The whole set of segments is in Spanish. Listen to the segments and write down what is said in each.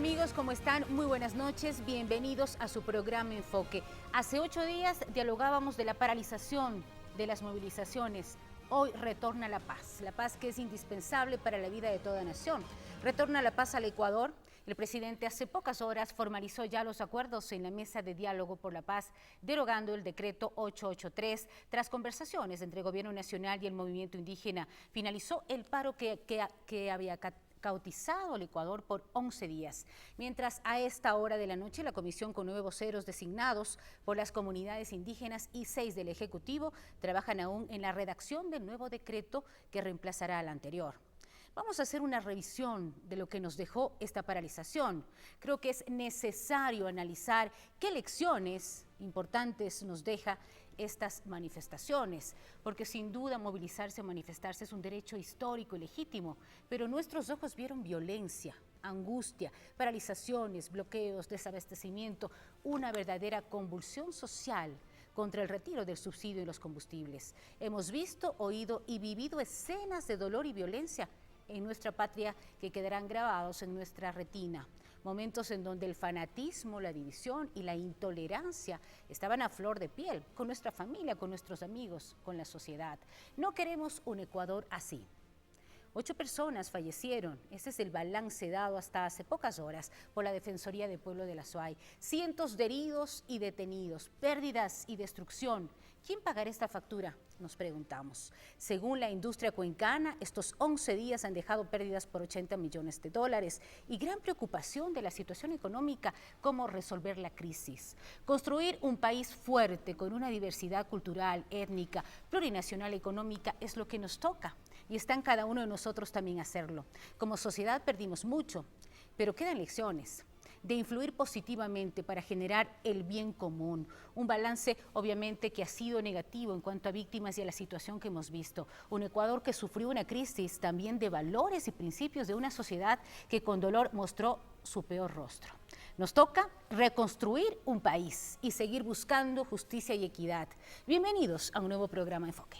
Amigos, ¿cómo están? Muy buenas noches, bienvenidos a su programa Enfoque. Hace 8 días dialogábamos de la paralización de las movilizaciones. Hoy retorna la paz que es indispensable para la vida de toda nación. Retorna la paz al Ecuador. El presidente hace pocas horas formalizó ya los acuerdos en la mesa de diálogo por la paz, derogando el decreto 883. Tras conversaciones entre el gobierno nacional y el movimiento indígena, finalizó el paro que había cautizado al Ecuador por 11 días. Mientras a esta hora de la noche la comisión con 9 voceros designados por las comunidades indígenas y 6 del Ejecutivo trabajan aún en la redacción del nuevo decreto que reemplazará al anterior. Vamos a hacer una revisión de lo que nos dejó esta paralización. Creo que es necesario analizar qué lecciones importantes nos deja estas manifestaciones, porque sin duda movilizarse o manifestarse es un derecho histórico y legítimo, pero nuestros ojos vieron violencia, angustia, paralizaciones, bloqueos, desabastecimiento, una verdadera convulsión social contra el retiro del subsidio de los combustibles. Hemos visto, oído y vivido escenas de dolor y violencia en nuestra patria que quedarán grabados en nuestra retina. Momentos en donde el fanatismo, la división y la intolerancia estaban a flor de piel, con nuestra familia, con nuestros amigos, con la sociedad. No queremos un Ecuador así. 8 personas fallecieron, ese es el balance dado hasta hace pocas horas por la Defensoría del Pueblo de la SUAY. Cientos de heridos y detenidos, pérdidas y destrucción. ¿Quién pagará esta factura? Nos preguntamos. Según la industria cuencana, estos 11 días han dejado pérdidas por 80 millones de dólares y gran preocupación de la situación económica, cómo resolver la crisis. Construir un país fuerte con una diversidad cultural, étnica, plurinacional, económica es lo que nos toca. Y está en cada uno de nosotros también hacerlo. Como sociedad perdimos mucho, pero quedan lecciones de influir positivamente para generar el bien común. Un balance obviamente que ha sido negativo en cuanto a víctimas y a la situación que hemos visto. Un Ecuador que sufrió una crisis también de valores y principios de una sociedad que con dolor mostró su peor rostro. Nos toca reconstruir un país y seguir buscando justicia y equidad. Bienvenidos a un nuevo programa Enfoque.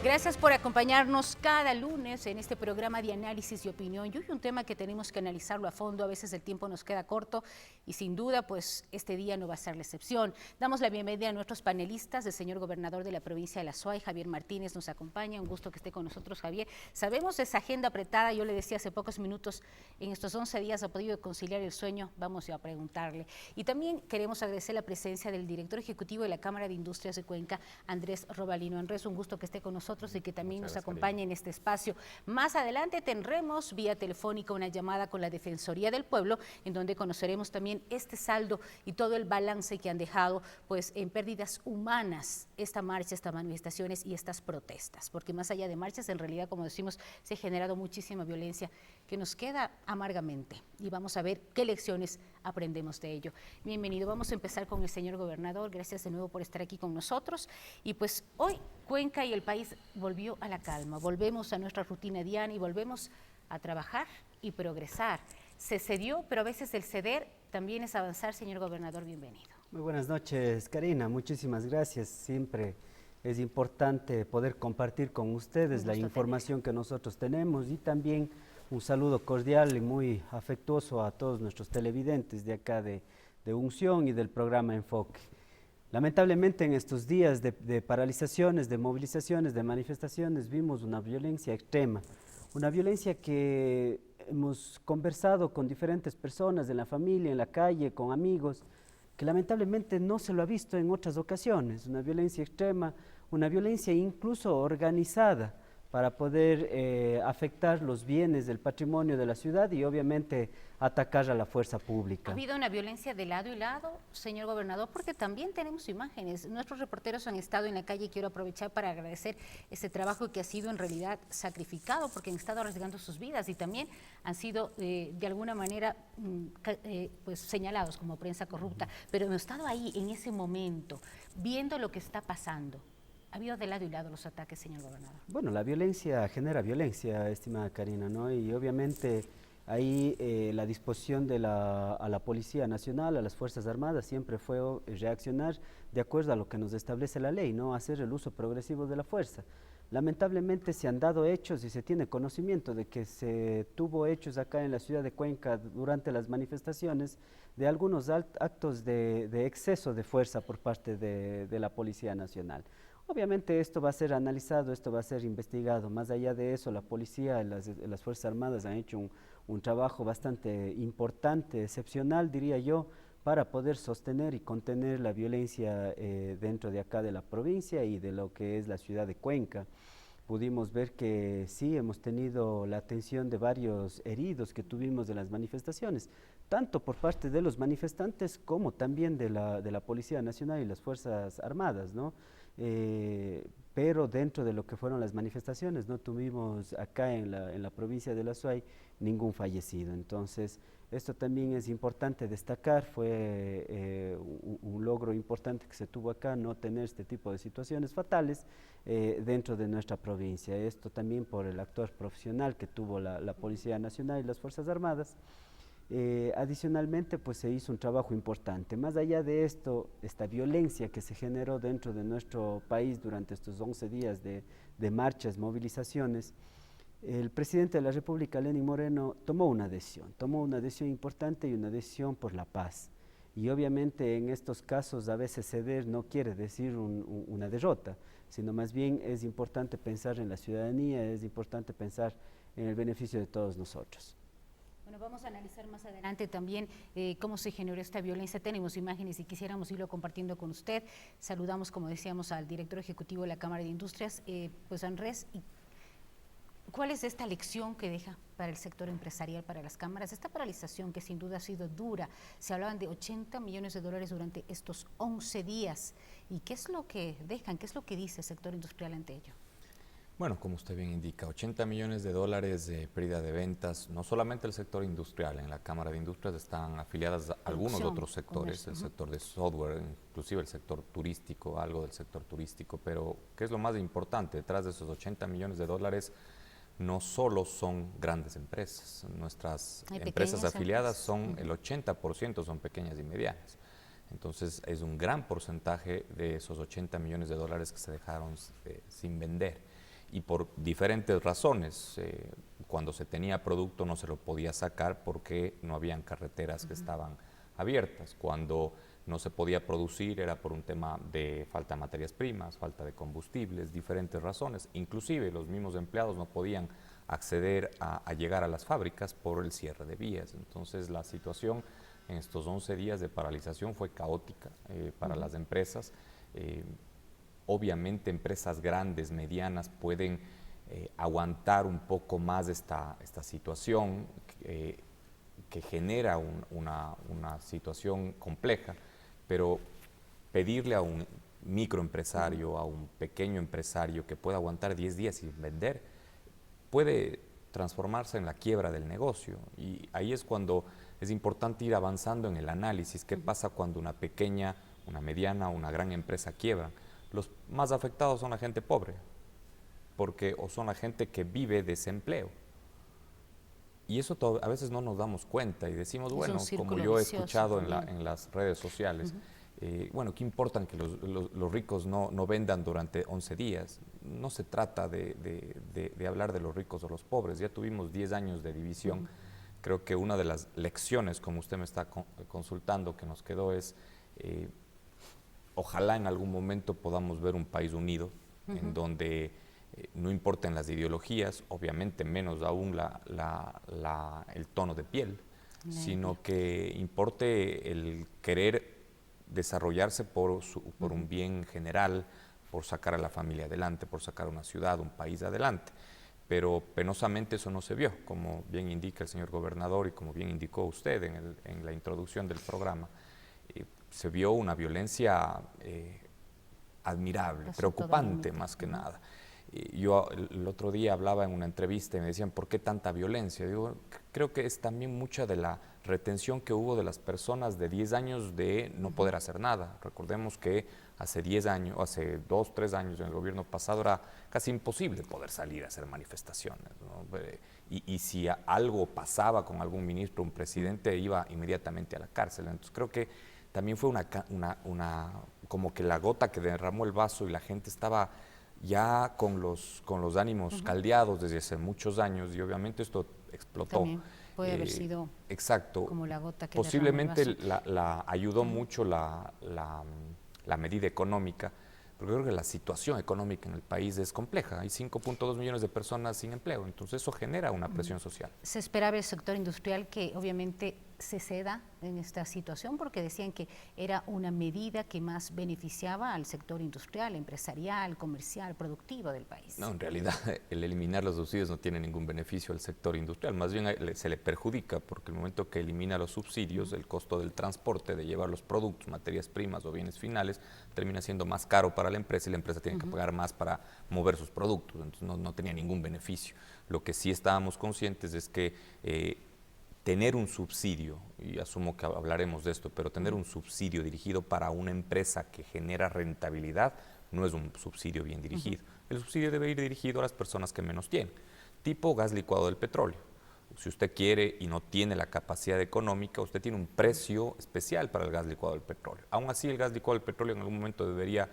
Gracias por acompañarnos cada lunes en este programa de análisis y opinión. Y hoy un tema que tenemos que analizarlo a fondo, a veces el tiempo nos queda corto y sin duda pues este día no va a ser la excepción. Damos la bienvenida a nuestros panelistas, el señor gobernador de la provincia de la SUAY, Javier Martínez nos acompaña, un gusto que esté con nosotros Javier. Sabemos esa agenda apretada, yo le decía hace pocos minutos, en estos 11 días ha podido conciliar el sueño, vamos a preguntarle. Y también queremos agradecer la presencia del director ejecutivo de la Cámara de Industrias de Cuenca, Andrés Robalino. Andrés, un gusto que esté con nosotros y que también nos acompañe en este espacio. Más adelante tendremos vía telefónica una llamada con la Defensoría del Pueblo, en donde conoceremos también este saldo y todo el balance que han dejado pues en pérdidas humanas esta marcha, estas manifestaciones y estas protestas, porque más allá de marchas, en realidad, como decimos, se ha generado muchísima violencia que nos queda amargamente y vamos a ver qué lecciones aprendemos de ello. Bienvenido, vamos a empezar con el señor gobernador, gracias de nuevo por estar aquí con nosotros y pues hoy Cuenca y el país volvió a la calma, volvemos a nuestra rutina diaria y volvemos a trabajar y progresar. Se cedió, pero a veces el ceder también es avanzar, señor gobernador, bienvenido. Muy buenas noches, Karina, muchísimas gracias. Siempre es importante poder compartir con ustedes la información que nosotros tenemos y también un saludo cordial y muy afectuoso a todos nuestros televidentes de acá de Unción y del programa Enfoque. Lamentablemente en estos días de paralizaciones, de movilizaciones, de manifestaciones, vimos una violencia extrema, una violencia que hemos conversado con diferentes personas en la familia, en la calle, con amigos, que lamentablemente no se lo ha visto en otras ocasiones, una violencia extrema, una violencia incluso organizada para poder afectar los bienes del patrimonio de la ciudad y obviamente atacar a la fuerza pública. ¿Ha habido una violencia de lado y lado, señor gobernador? Porque también tenemos imágenes. Nuestros reporteros han estado en la calle y quiero aprovechar para agradecer ese trabajo que ha sido en realidad sacrificado porque han estado arriesgando sus vidas y también han sido de alguna manera pues señalados como prensa corrupta, pero hemos estado ahí en ese momento viendo lo que está pasando. ¿Ha habido de lado y lado los ataques, señor gobernador? Bueno, la violencia genera violencia, estimada Karina, ¿no? Y obviamente Ahí la disposición a la Policía Nacional, a las Fuerzas Armadas, siempre fue reaccionar de acuerdo a lo que nos establece la ley, no hacer el uso progresivo de la fuerza. Lamentablemente se han dado hechos y se tiene conocimiento de que se tuvo hechos acá en la ciudad de Cuenca durante las manifestaciones de algunos actos de exceso de fuerza por parte de la Policía Nacional. Obviamente esto va a ser analizado, esto va a ser investigado. Más allá de eso, la policía y las Fuerzas Armadas han hecho un trabajo bastante importante, excepcional, diría yo, para poder sostener y contener la violencia dentro de acá de la provincia y de lo que es la ciudad de Cuenca. Pudimos ver que sí, hemos tenido la atención de varios heridos que tuvimos de las manifestaciones, tanto por parte de los manifestantes como también de la Policía Nacional y las Fuerzas Armadas, ¿no? Pero dentro de lo que fueron las manifestaciones no tuvimos acá en la provincia de La Suay ningún fallecido. Entonces, esto también es importante destacar, fue un logro importante que se tuvo acá, no tener este tipo de situaciones fatales dentro de nuestra provincia. Esto también por el actor profesional que tuvo la Policía Nacional y las Fuerzas Armadas. Adicionalmente, pues se hizo un trabajo importante. Más allá de esto, esta violencia que se generó dentro de nuestro país durante estos 11 días de marchas, movilizaciones, el presidente de la República, Lenín Moreno, tomó una decisión importante y una decisión por la paz. Y obviamente en estos casos a veces ceder no quiere decir una derrota, sino más bien es importante pensar en la ciudadanía, es importante pensar en el beneficio de todos nosotros. Bueno, vamos a analizar más adelante también cómo se generó esta violencia. Tenemos imágenes y quisiéramos irlo compartiendo con usted. Saludamos, como decíamos, al director ejecutivo de la Cámara de Industrias, pues Andrés. ¿Cuál es esta lección que deja para el sector empresarial, para las cámaras? Esta paralización que sin duda ha sido dura, se hablaban de 80 millones de dólares durante estos 11 días. ¿Y qué es lo que dejan, qué es lo que dice el sector industrial ante ello? Bueno, como usted bien indica, 80 millones de dólares de pérdida de ventas, no solamente el sector industrial, en la Cámara de Industrias están afiliadas algunos otros sectores, el sector de software, inclusive el sector turístico, algo del sector turístico, pero ¿qué es lo más importante? Detrás de esos 80 millones de dólares no solo son grandes empresas, nuestras empresas afiliadas son el 80% son pequeñas y medianas. Entonces es un gran porcentaje de esos 80 millones de dólares que se dejaron sin vender. Y por diferentes razones, cuando se tenía producto no se lo podía sacar porque no habían carreteras que estaban abiertas. Cuando no se podía producir era por un tema de falta de materias primas, falta de combustibles, diferentes razones. Inclusive los mismos empleados no podían acceder a llegar a las fábricas por el cierre de vías. Entonces la situación en estos 11 días de paralización fue caótica para las empresas. Obviamente empresas grandes, medianas, pueden aguantar un poco más esta situación que genera una situación compleja, pero pedirle a un microempresario, a un pequeño empresario que pueda aguantar 10 días sin vender, puede transformarse en la quiebra del negocio. Y ahí es cuando es importante ir avanzando en el análisis. ¿Qué pasa cuando una pequeña, una mediana o una gran empresa quiebran? Los más afectados son la gente pobre, o son la gente que vive desempleo. Y eso a veces no nos damos cuenta y decimos, bueno, como yo he escuchado en las redes sociales, bueno, ¿qué importan que los ricos no vendan durante 11 días? No se trata de hablar de los ricos o los pobres, ya tuvimos 10 años de división. Creo que una de las lecciones, como usted me está consultando, que nos quedó es, ojalá en algún momento podamos ver un país unido, en donde no importen las ideologías, obviamente menos aún el tono de piel, sino que importe el querer desarrollarse por un bien general, por sacar a la familia adelante, por sacar a una ciudad, un país adelante. Pero penosamente eso no se vio, como bien indica el señor gobernador y como bien indicó usted en la introducción del programa. Se vio una violencia admirable, preocupante más que nada. Yo el otro día hablaba en una entrevista y me decían, ¿por qué tanta violencia? Digo, creo que es también mucha de la retención que hubo de las personas de 10 años de no poder hacer nada. Recordemos que hace 10 años, hace 2, 3 años en el gobierno pasado era casi imposible poder salir a hacer manifestaciones, ¿no? Y si algo pasaba con algún ministro, un presidente, iba inmediatamente a la cárcel. Entonces creo que también fue como que la gota que derramó el vaso y la gente estaba ya con los ánimos caldeados desde hace muchos años y obviamente esto explotó. También puede haber sido exacto. como la gota que posiblemente derramó el vaso. la ayudó mucho la medida económica, porque creo que la situación económica en el país es compleja. Hay 5.2 millones de personas sin empleo, entonces eso genera una presión social. Se esperaba el sector industrial que obviamente se ceda en esta situación porque decían que era una medida que más beneficiaba al sector industrial, empresarial, comercial, productivo del país. No, en realidad el eliminar los subsidios no tiene ningún beneficio al sector industrial, más bien se le perjudica porque el momento que elimina los subsidios, el costo del transporte, de llevar los productos, materias primas o bienes finales, termina siendo más caro para la empresa y la empresa tiene que pagar más para mover sus productos, entonces no tenía ningún beneficio. Lo que sí estábamos conscientes es que tener un subsidio, y asumo que hablaremos de esto, pero tener un subsidio dirigido para una empresa que genera rentabilidad no es un subsidio bien dirigido. El subsidio debe ir dirigido a las personas que menos tienen, tipo gas licuado del petróleo. Si usted quiere y no tiene la capacidad económica, usted tiene un precio especial para el gas licuado del petróleo. Aún así, el gas licuado del petróleo en algún momento debería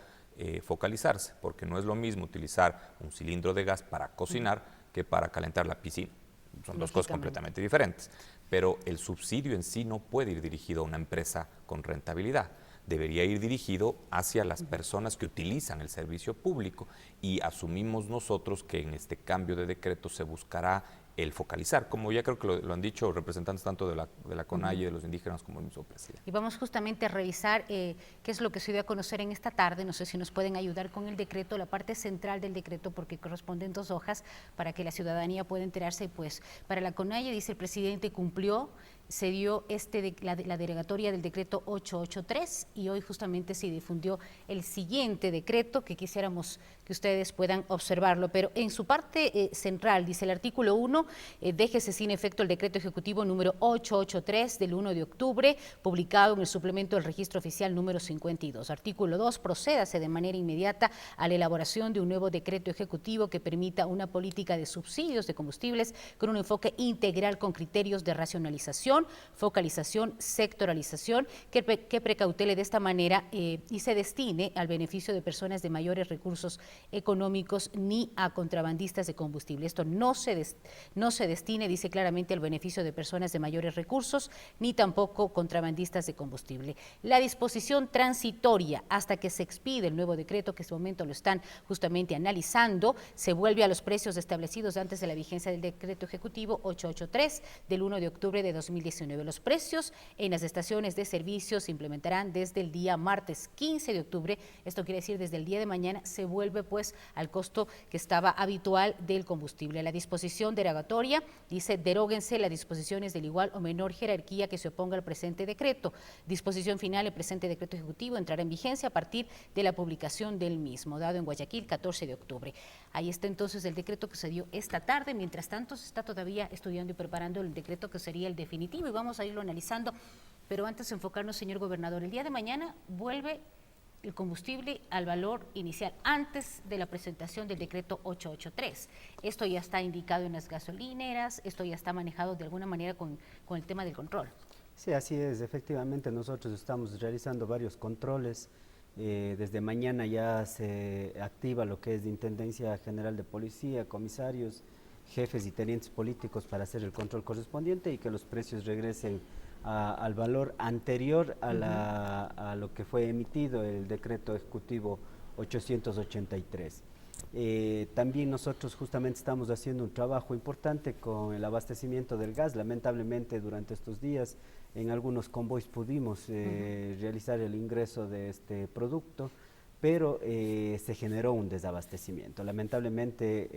focalizarse, porque no es lo mismo utilizar un cilindro de gas para cocinar que para calentar la piscina. Son dos cosas completamente diferentes. Pero el subsidio en sí no puede ir dirigido a una empresa con rentabilidad. Debería ir dirigido hacia las personas que utilizan el servicio público y asumimos nosotros que en este cambio de decreto se buscará el focalizar, como ya creo que lo han dicho representantes tanto de la CONAIE, de los indígenas, como el mismo presidente. Y vamos justamente a revisar qué es lo que se dio a conocer en esta tarde. No sé si nos pueden ayudar con el decreto, la parte central del decreto, porque corresponden 2 hojas para que la ciudadanía pueda enterarse. Pues para la CONAIE, dice el presidente, cumplió, se dio la derogatoria del decreto 883 y hoy justamente se difundió el siguiente decreto que quisiéramos que ustedes puedan observarlo, pero en su parte central dice el artículo 1, déjese sin efecto el decreto ejecutivo número 883 del 1 de octubre, publicado en el suplemento del registro oficial número 52. Artículo 2, procédase de manera inmediata a la elaboración de un nuevo decreto ejecutivo que permita una política de subsidios de combustibles con un enfoque integral con criterios de racionalización, focalización, sectoralización, que precautele de esta manera y se destine al beneficio de personas de mayores recursos económicos ni a contrabandistas de combustible. Esto no se destine, dice claramente, al beneficio de personas de mayores recursos ni tampoco contrabandistas de combustible. La disposición transitoria hasta que se expide el nuevo decreto, que en este momento lo están justamente analizando, se vuelve a los precios establecidos antes de la vigencia del decreto ejecutivo 883 del 1 de octubre de 2019. Los precios en las estaciones de servicio se implementarán desde el día martes 15 de octubre, esto quiere decir desde el día de mañana se vuelve pues al costo que estaba habitual del combustible. La disposición derogatoria dice deróguense las disposiciones del igual o menor jerarquía que se oponga al presente decreto. Disposición final, el presente decreto ejecutivo entrará en vigencia a partir de la publicación del mismo, dado en Guayaquil 14 de octubre. Ahí está entonces el decreto que se dio esta tarde. Mientras tanto se está todavía estudiando y preparando el decreto que sería el definitivo y vamos a irlo analizando, pero antes de enfocarnos, señor gobernador, el día de mañana vuelve el combustible al valor inicial antes de la presentación del decreto 883. Esto ya está indicado en las gasolineras, esto ya está manejado de alguna manera con el tema del control. Sí, así es. Efectivamente, nosotros estamos realizando varios controles. Desde mañana ya se activa lo que es de Intendencia General de Policía, comisarios, jefes y tenientes políticos para hacer el control correspondiente y que los precios regresen al valor anterior a lo que fue emitido el decreto ejecutivo 883. También nosotros justamente estamos haciendo un trabajo importante con el abastecimiento del gas. Lamentablemente durante estos días en algunos convoys pudimos realizar el ingreso de este producto, pero se generó un desabastecimiento. Lamentablemente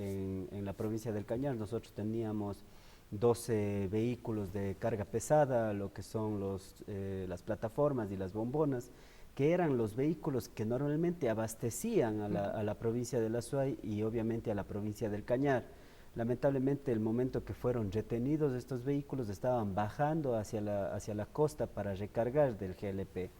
en la provincia del Cañar nosotros teníamos 12 vehículos de carga pesada, lo que son las plataformas y las bombonas, que eran los vehículos que normalmente abastecían a la provincia de La Suay y obviamente a la provincia del Cañar. Lamentablemente el momento que fueron retenidos estos vehículos estaban bajando hacia la costa para recargar del GLP.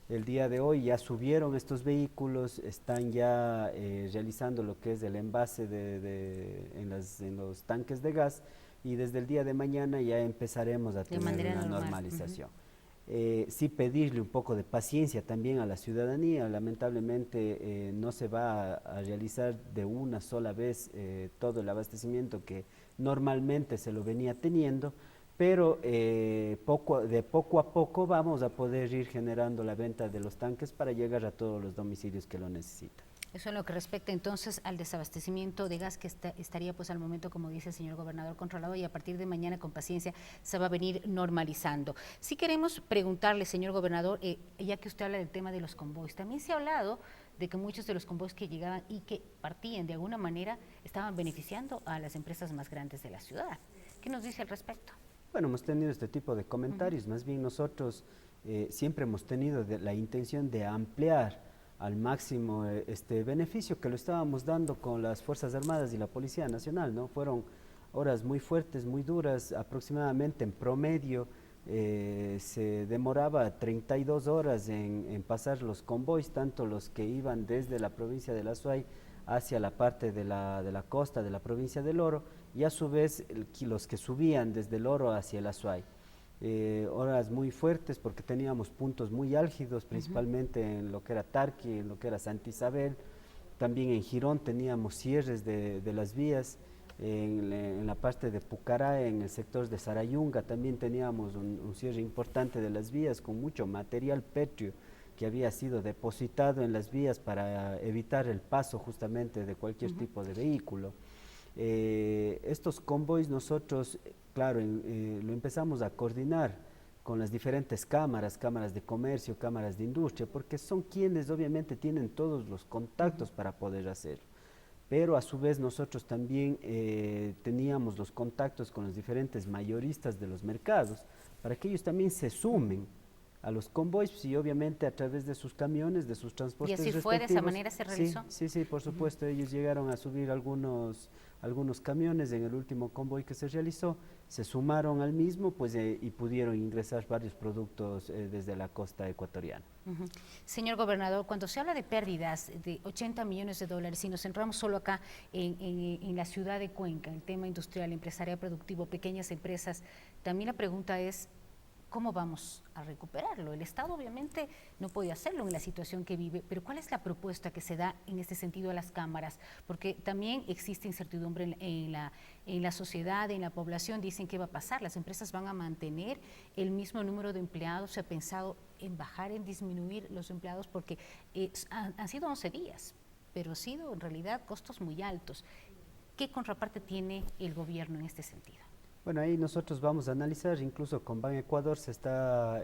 El día de hoy ya subieron estos vehículos, están ya realizando lo que es el envase en los tanques de gas, y desde el día de mañana ya empezaremos a tener una normalización. Sí pedirle un poco de paciencia también a la ciudadanía. Lamentablemente no se va a realizar de una sola vez todo el abastecimiento que normalmente se lo venía teniendo, pero de poco a poco vamos a poder ir generando la venta de los tanques para llegar a todos los domicilios que lo necesitan. Eso en lo que respecta entonces al desabastecimiento de gas que estaría pues al momento, como dice el señor gobernador, controlado, y a partir de mañana con paciencia se va a venir normalizando. Sí queremos preguntarle, señor gobernador, ya que usted habla del tema de los convoys, también se ha hablado de que muchos de los convoys que llegaban y que partían de alguna manera estaban beneficiando a las empresas más grandes de la ciudad. ¿Qué nos dice al respecto? Bueno, hemos tenido este tipo de comentarios, más bien nosotros siempre hemos tenido la intención de ampliar al máximo este beneficio que lo estábamos dando con las Fuerzas Armadas y la Policía Nacional, ¿no? Fueron horas muy fuertes, muy duras, aproximadamente en promedio se demoraba 32 horas en pasar los convoys, tanto los que iban desde la provincia de La Suay hacia la parte de la costa de la provincia del Oro, y a su vez los que subían desde el Oro hacia el Azuay. Horas muy fuertes porque teníamos puntos muy álgidos, principalmente en lo que era Tarqui, en lo que era Santa Isabel. También en Girón teníamos cierres de las vías, en la parte de Pucará, en el sector de Sarayunga también teníamos un cierre importante de las vías con mucho material pétreo que había sido depositado en las vías para evitar el paso justamente de cualquier tipo de vehículo. Estos convoys nosotros, claro, lo empezamos a coordinar con las diferentes cámaras de comercio, cámaras de industria, porque son quienes obviamente tienen todos los contactos para poder hacerlo. Pero a su vez nosotros también teníamos los contactos con los diferentes mayoristas de los mercados, para que ellos también se sumen a los convoys y obviamente a través de sus camiones, de sus transportes respectivos. ¿Y así fue, de esa manera se realizó? Sí, por supuesto, ellos llegaron a subir algunos camiones en el último convoy que se realizó, se sumaron al mismo pues, y pudieron ingresar varios productos desde la costa ecuatoriana. Señor gobernador, cuando se habla de pérdidas de 80 millones de dólares, y nos centramos solo acá en la ciudad de Cuenca, el tema industrial, empresarial, productivo, pequeñas empresas, también la pregunta es, ¿cómo vamos a recuperarlo? El Estado obviamente no puede hacerlo en la situación que vive, pero ¿cuál es la propuesta que se da en este sentido a las cámaras? Porque también existe incertidumbre en la sociedad, en la población. Dicen qué va a pasar, las empresas van a mantener el mismo número de empleados. Se ha pensado en bajar, en disminuir los empleados, porque han sido 11 días, pero han sido en realidad costos muy altos. ¿Qué contraparte tiene el gobierno en este sentido? Bueno, ahí nosotros vamos a analizar, incluso con Ban Ecuador se está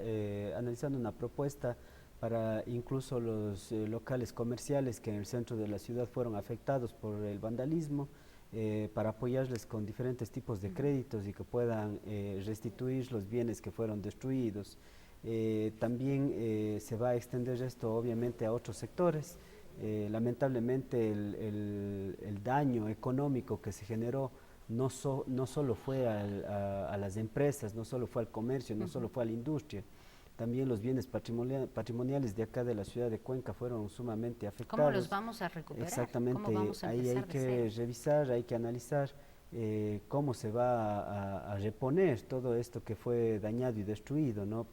analizando una propuesta para incluso los locales comerciales que en el centro de la ciudad fueron afectados por el vandalismo, para apoyarles con diferentes tipos de créditos y que puedan restituir los bienes que fueron destruidos. También se va a extender esto obviamente a otros sectores. Lamentablemente el daño económico que se generó no solo fue a las empresas, no solo fue al comercio, no solo fue a la industria, también los bienes patrimoniales de acá de la ciudad de Cuenca fueron sumamente afectados. ¿Cómo los vamos a recuperar? Exactamente, ¿Cómo vamos a ahí hay que revisar, hay que analizar cómo se va a reponer todo esto que fue dañado y destruido, ¿no?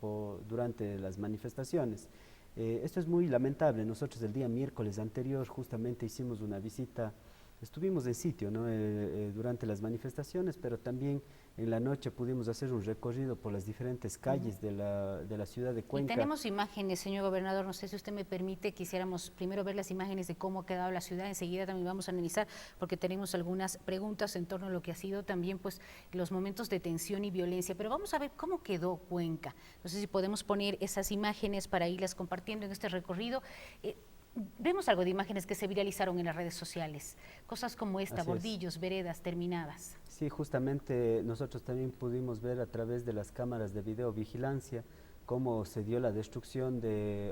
Durante las manifestaciones. Esto es muy lamentable. Nosotros el día miércoles anterior justamente hicimos una visita. Estuvimos en sitio, ¿no? Durante las manifestaciones, pero también en la noche pudimos hacer un recorrido por las diferentes calles de la ciudad de Cuenca. Y tenemos imágenes, señor gobernador, no sé si usted me permite, quisiéramos primero ver las imágenes de cómo ha quedado la ciudad, enseguida también vamos a analizar, porque tenemos algunas preguntas en torno a lo que ha sido también pues los momentos de tensión y violencia, pero vamos a ver cómo quedó Cuenca. No sé si podemos poner esas imágenes para irlas compartiendo en este recorrido. Vemos algo de imágenes que se viralizaron en las redes sociales, cosas como esta, bordillos, veredas terminadas. Sí, justamente nosotros también pudimos ver a través de las cámaras de videovigilancia cómo se dio la destrucción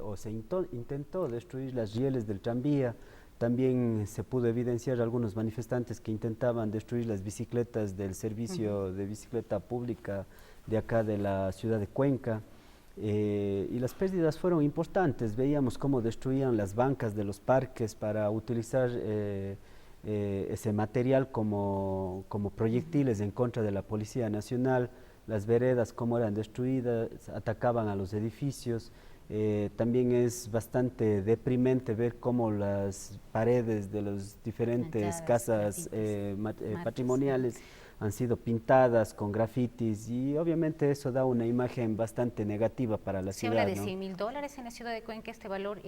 o se intentó destruir las rieles del tranvía. También se pudo evidenciar algunos manifestantes que intentaban destruir las bicicletas del servicio de bicicleta pública de acá de la ciudad de Cuenca. y las pérdidas fueron importantes. Veíamos cómo destruían las bancas de los parques para utilizar ese material como proyectiles en contra de la Policía Nacional, las veredas cómo eran destruidas, atacaban a los edificios. También es bastante deprimente ver cómo las paredes de las diferentes casas patrimoniales han sido pintadas con grafitis y obviamente eso da una imagen bastante negativa para la ciudad. Se habla de ¿no? $100.000 en la ciudad de Cuenca. Este valor,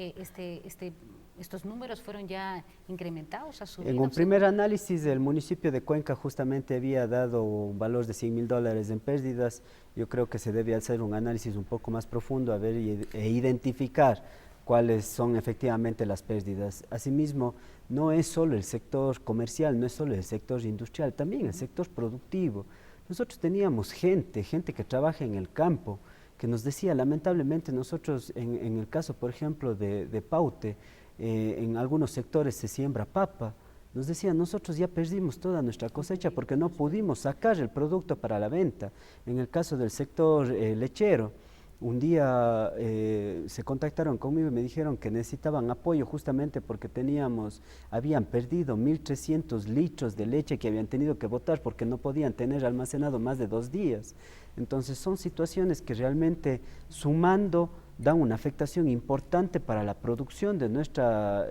estos números fueron ya incrementados, a subir. En un primer análisis, el municipio de Cuenca justamente había dado un valor de $100.000 en pérdidas. Yo creo que se debe hacer un análisis un poco más profundo a ver e identificar cuáles son efectivamente las pérdidas. Asimismo, no es solo el sector comercial, no es solo el sector industrial, también el sector productivo. Nosotros teníamos gente que trabaja en el campo, que nos decía, lamentablemente nosotros, en el caso, por ejemplo, de Paute, en algunos sectores se siembra papa. Nos decían, nosotros ya perdimos toda nuestra cosecha porque no pudimos sacar el producto para la venta. En el caso del sector lechero, un día se contactaron conmigo y me dijeron que necesitaban apoyo justamente porque habían perdido 1.300 litros de leche que habían tenido que botar porque no podían tener almacenado más de 2 días. Entonces son situaciones que realmente sumando dan una afectación importante para la producción de nuestra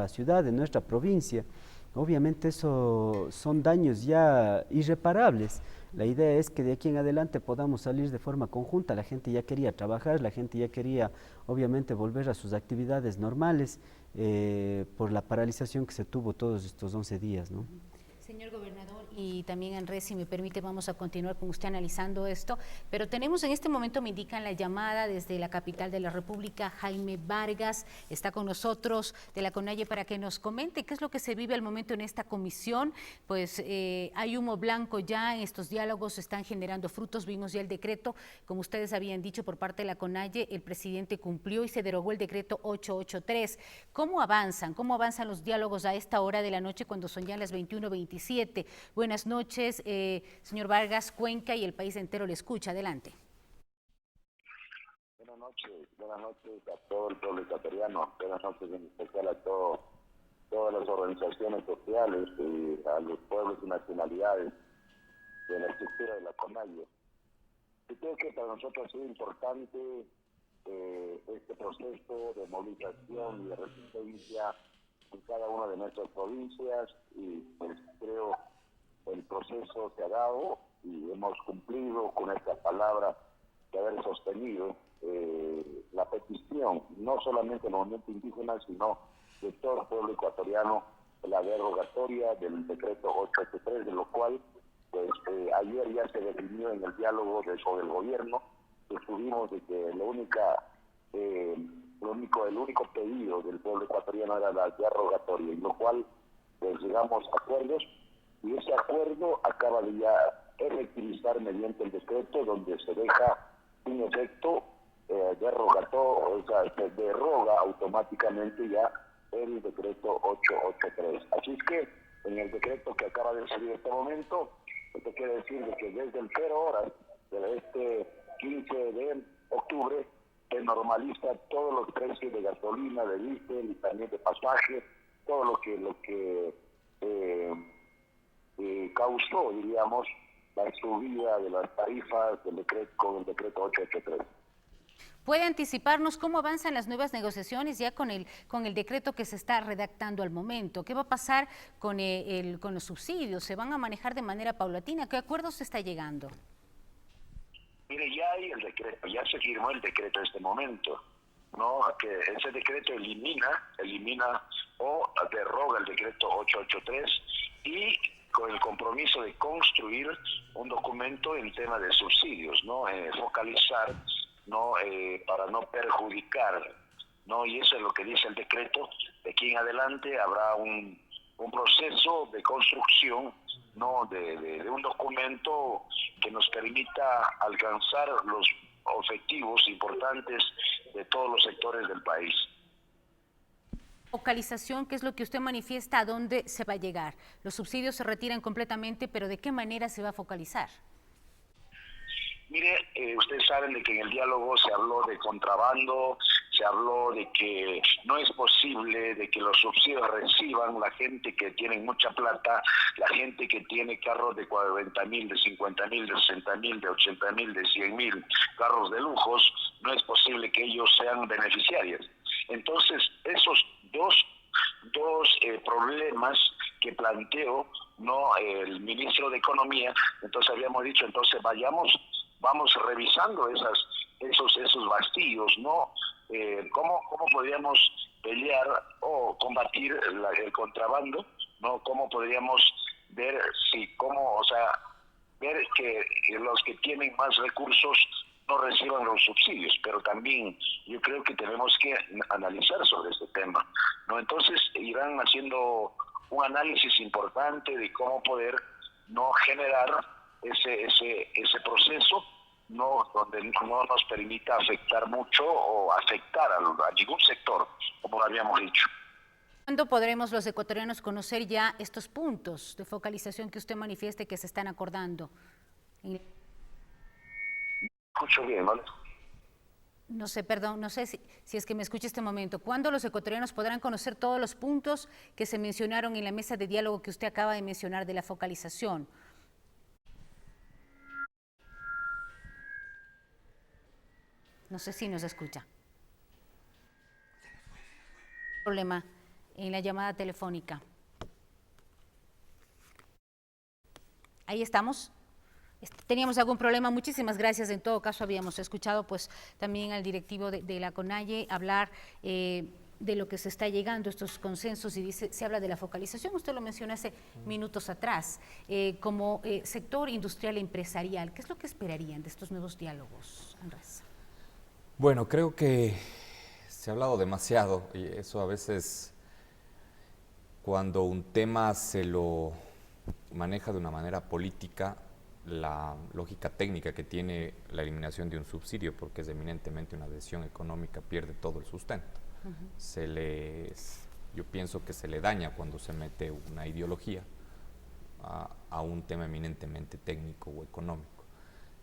ciudad, de nuestra provincia. Obviamente eso son daños ya irreparables. La idea es que de aquí en adelante podamos salir de forma conjunta. La gente ya quería trabajar, la gente ya quería obviamente volver a sus actividades normales por la paralización que se tuvo todos estos 11 días, ¿no? Señor gobernador, y también Andrés, si me permite, vamos a continuar con usted analizando esto, pero tenemos en este momento, me indican la llamada desde la capital de la República, Jaime Vargas, está con nosotros de la CONAIE para que nos comente qué es lo que se vive al momento en esta comisión. Pues hay humo blanco ya, en estos diálogos están generando frutos, vimos ya el decreto, como ustedes habían dicho por parte de la CONAIE, el presidente cumplió y se derogó el decreto 883. ¿Cómo avanzan los diálogos a esta hora de la noche cuando son ya las 21:27? Buenas noches, señor Vargas. Cuenca y el país entero le escucha. Adelante. Buenas noches a todo el pueblo ecuatoriano, buenas noches en especial a todas las organizaciones sociales y a los pueblos y nacionalidades de la estructura de la CONAIE. Yo creo que para nosotros ha sido importante este proceso de movilización y de resistencia en cada una de nuestras provincias y pues creo el proceso se ha dado y hemos cumplido con esta palabra de haber sostenido la petición, no solamente del movimiento indígena, sino de todo el pueblo ecuatoriano, la derogatoria del decreto 883, de lo cual pues ayer ya se definió en el diálogo del gobierno, que tuvimos de que el único pedido del pueblo ecuatoriano era la derogatoria, en lo cual pues llegamos a acuerdos y ese acuerdo acaba de ya efectivizar mediante el decreto donde se deja sin efecto derogatorio, o sea, se deroga automáticamente ya el decreto 883. Así es que en el decreto que acaba de salir en este momento, esto quiere decir de que desde el 0 horas de este 15 de octubre se normaliza todos los precios de gasolina, de diésel y también de pasaje, todo lo que causó, diríamos, la subida de las tarifas con el decreto 883. ¿Puede anticiparnos cómo avanzan las nuevas negociaciones ya con el decreto que se está redactando al momento? ¿Qué va a pasar con los subsidios? ¿Se van a manejar de manera paulatina? ¿Qué acuerdos se está llegando? Mire, ya hay el decreto, ya se firmó el decreto en este momento, ¿no? Que ese decreto elimina o deroga el decreto 883 y con el compromiso de construir un documento en tema de subsidios, ¿no? Focalizar, ¿no? Para no perjudicar, ¿no? Y eso es lo que dice el decreto. De aquí en adelante habrá un proceso de construcción, ¿no? de un documento que nos permita alcanzar los objetivos importantes de todos los sectores del país. Focalización, ¿qué es lo que usted manifiesta? ¿A dónde se va a llegar? Los subsidios se retiran completamente, pero ¿de qué manera se va a focalizar? Mire, ustedes saben de que en el diálogo se habló de contrabando, se habló de que no es posible de que los subsidios reciban la gente que tiene mucha plata, la gente que tiene carros de 40.000, de 50.000, de 60.000, de 80.000, de 100.000, carros de lujos, no es posible que ellos sean beneficiarios. Entonces, esos dos problemas que planteó el ministro de Economía, entonces habíamos dicho, entonces vamos revisando esos vacíos, ¿no? ¿Cómo podríamos pelear o combatir el contrabando, ¿no? ¿Cómo podríamos ver ver que los que tienen más recursos no reciban los subsidios? Pero también yo creo que tenemos que analizar sobre este tema, ¿no? Entonces irán haciendo un análisis importante de cómo poder no generar ese proceso, no donde no nos permita afectar mucho o afectar a ningún sector, como lo habíamos dicho. ¿Cuándo podremos los ecuatorianos conocer ya estos puntos de focalización que usted manifieste que se están acordando? Escucho bien, ¿vale? No sé, perdón, no sé si es que me escucha este momento. ¿Cuándo los ecuatorianos podrán conocer todos los puntos que se mencionaron en la mesa de diálogo que usted acaba de mencionar de la focalización? No sé si nos escucha. Problema en la llamada telefónica. Ahí estamos. Teníamos algún problema, muchísimas gracias. En todo caso, habíamos escuchado pues también al directivo de la CONAIE hablar de lo que se está llegando, estos consensos, y se habla de la focalización, usted lo mencionó hace minutos atrás, como sector industrial e empresarial. ¿Qué es lo que esperarían de estos nuevos diálogos, Andrés? Bueno, creo que se ha hablado demasiado y eso a veces, cuando un tema se lo maneja de una manera política, la lógica técnica que tiene la eliminación de un subsidio, porque es eminentemente una decisión económica, pierde todo el sustento. Yo pienso que se le daña cuando se mete una ideología a un tema eminentemente técnico o económico.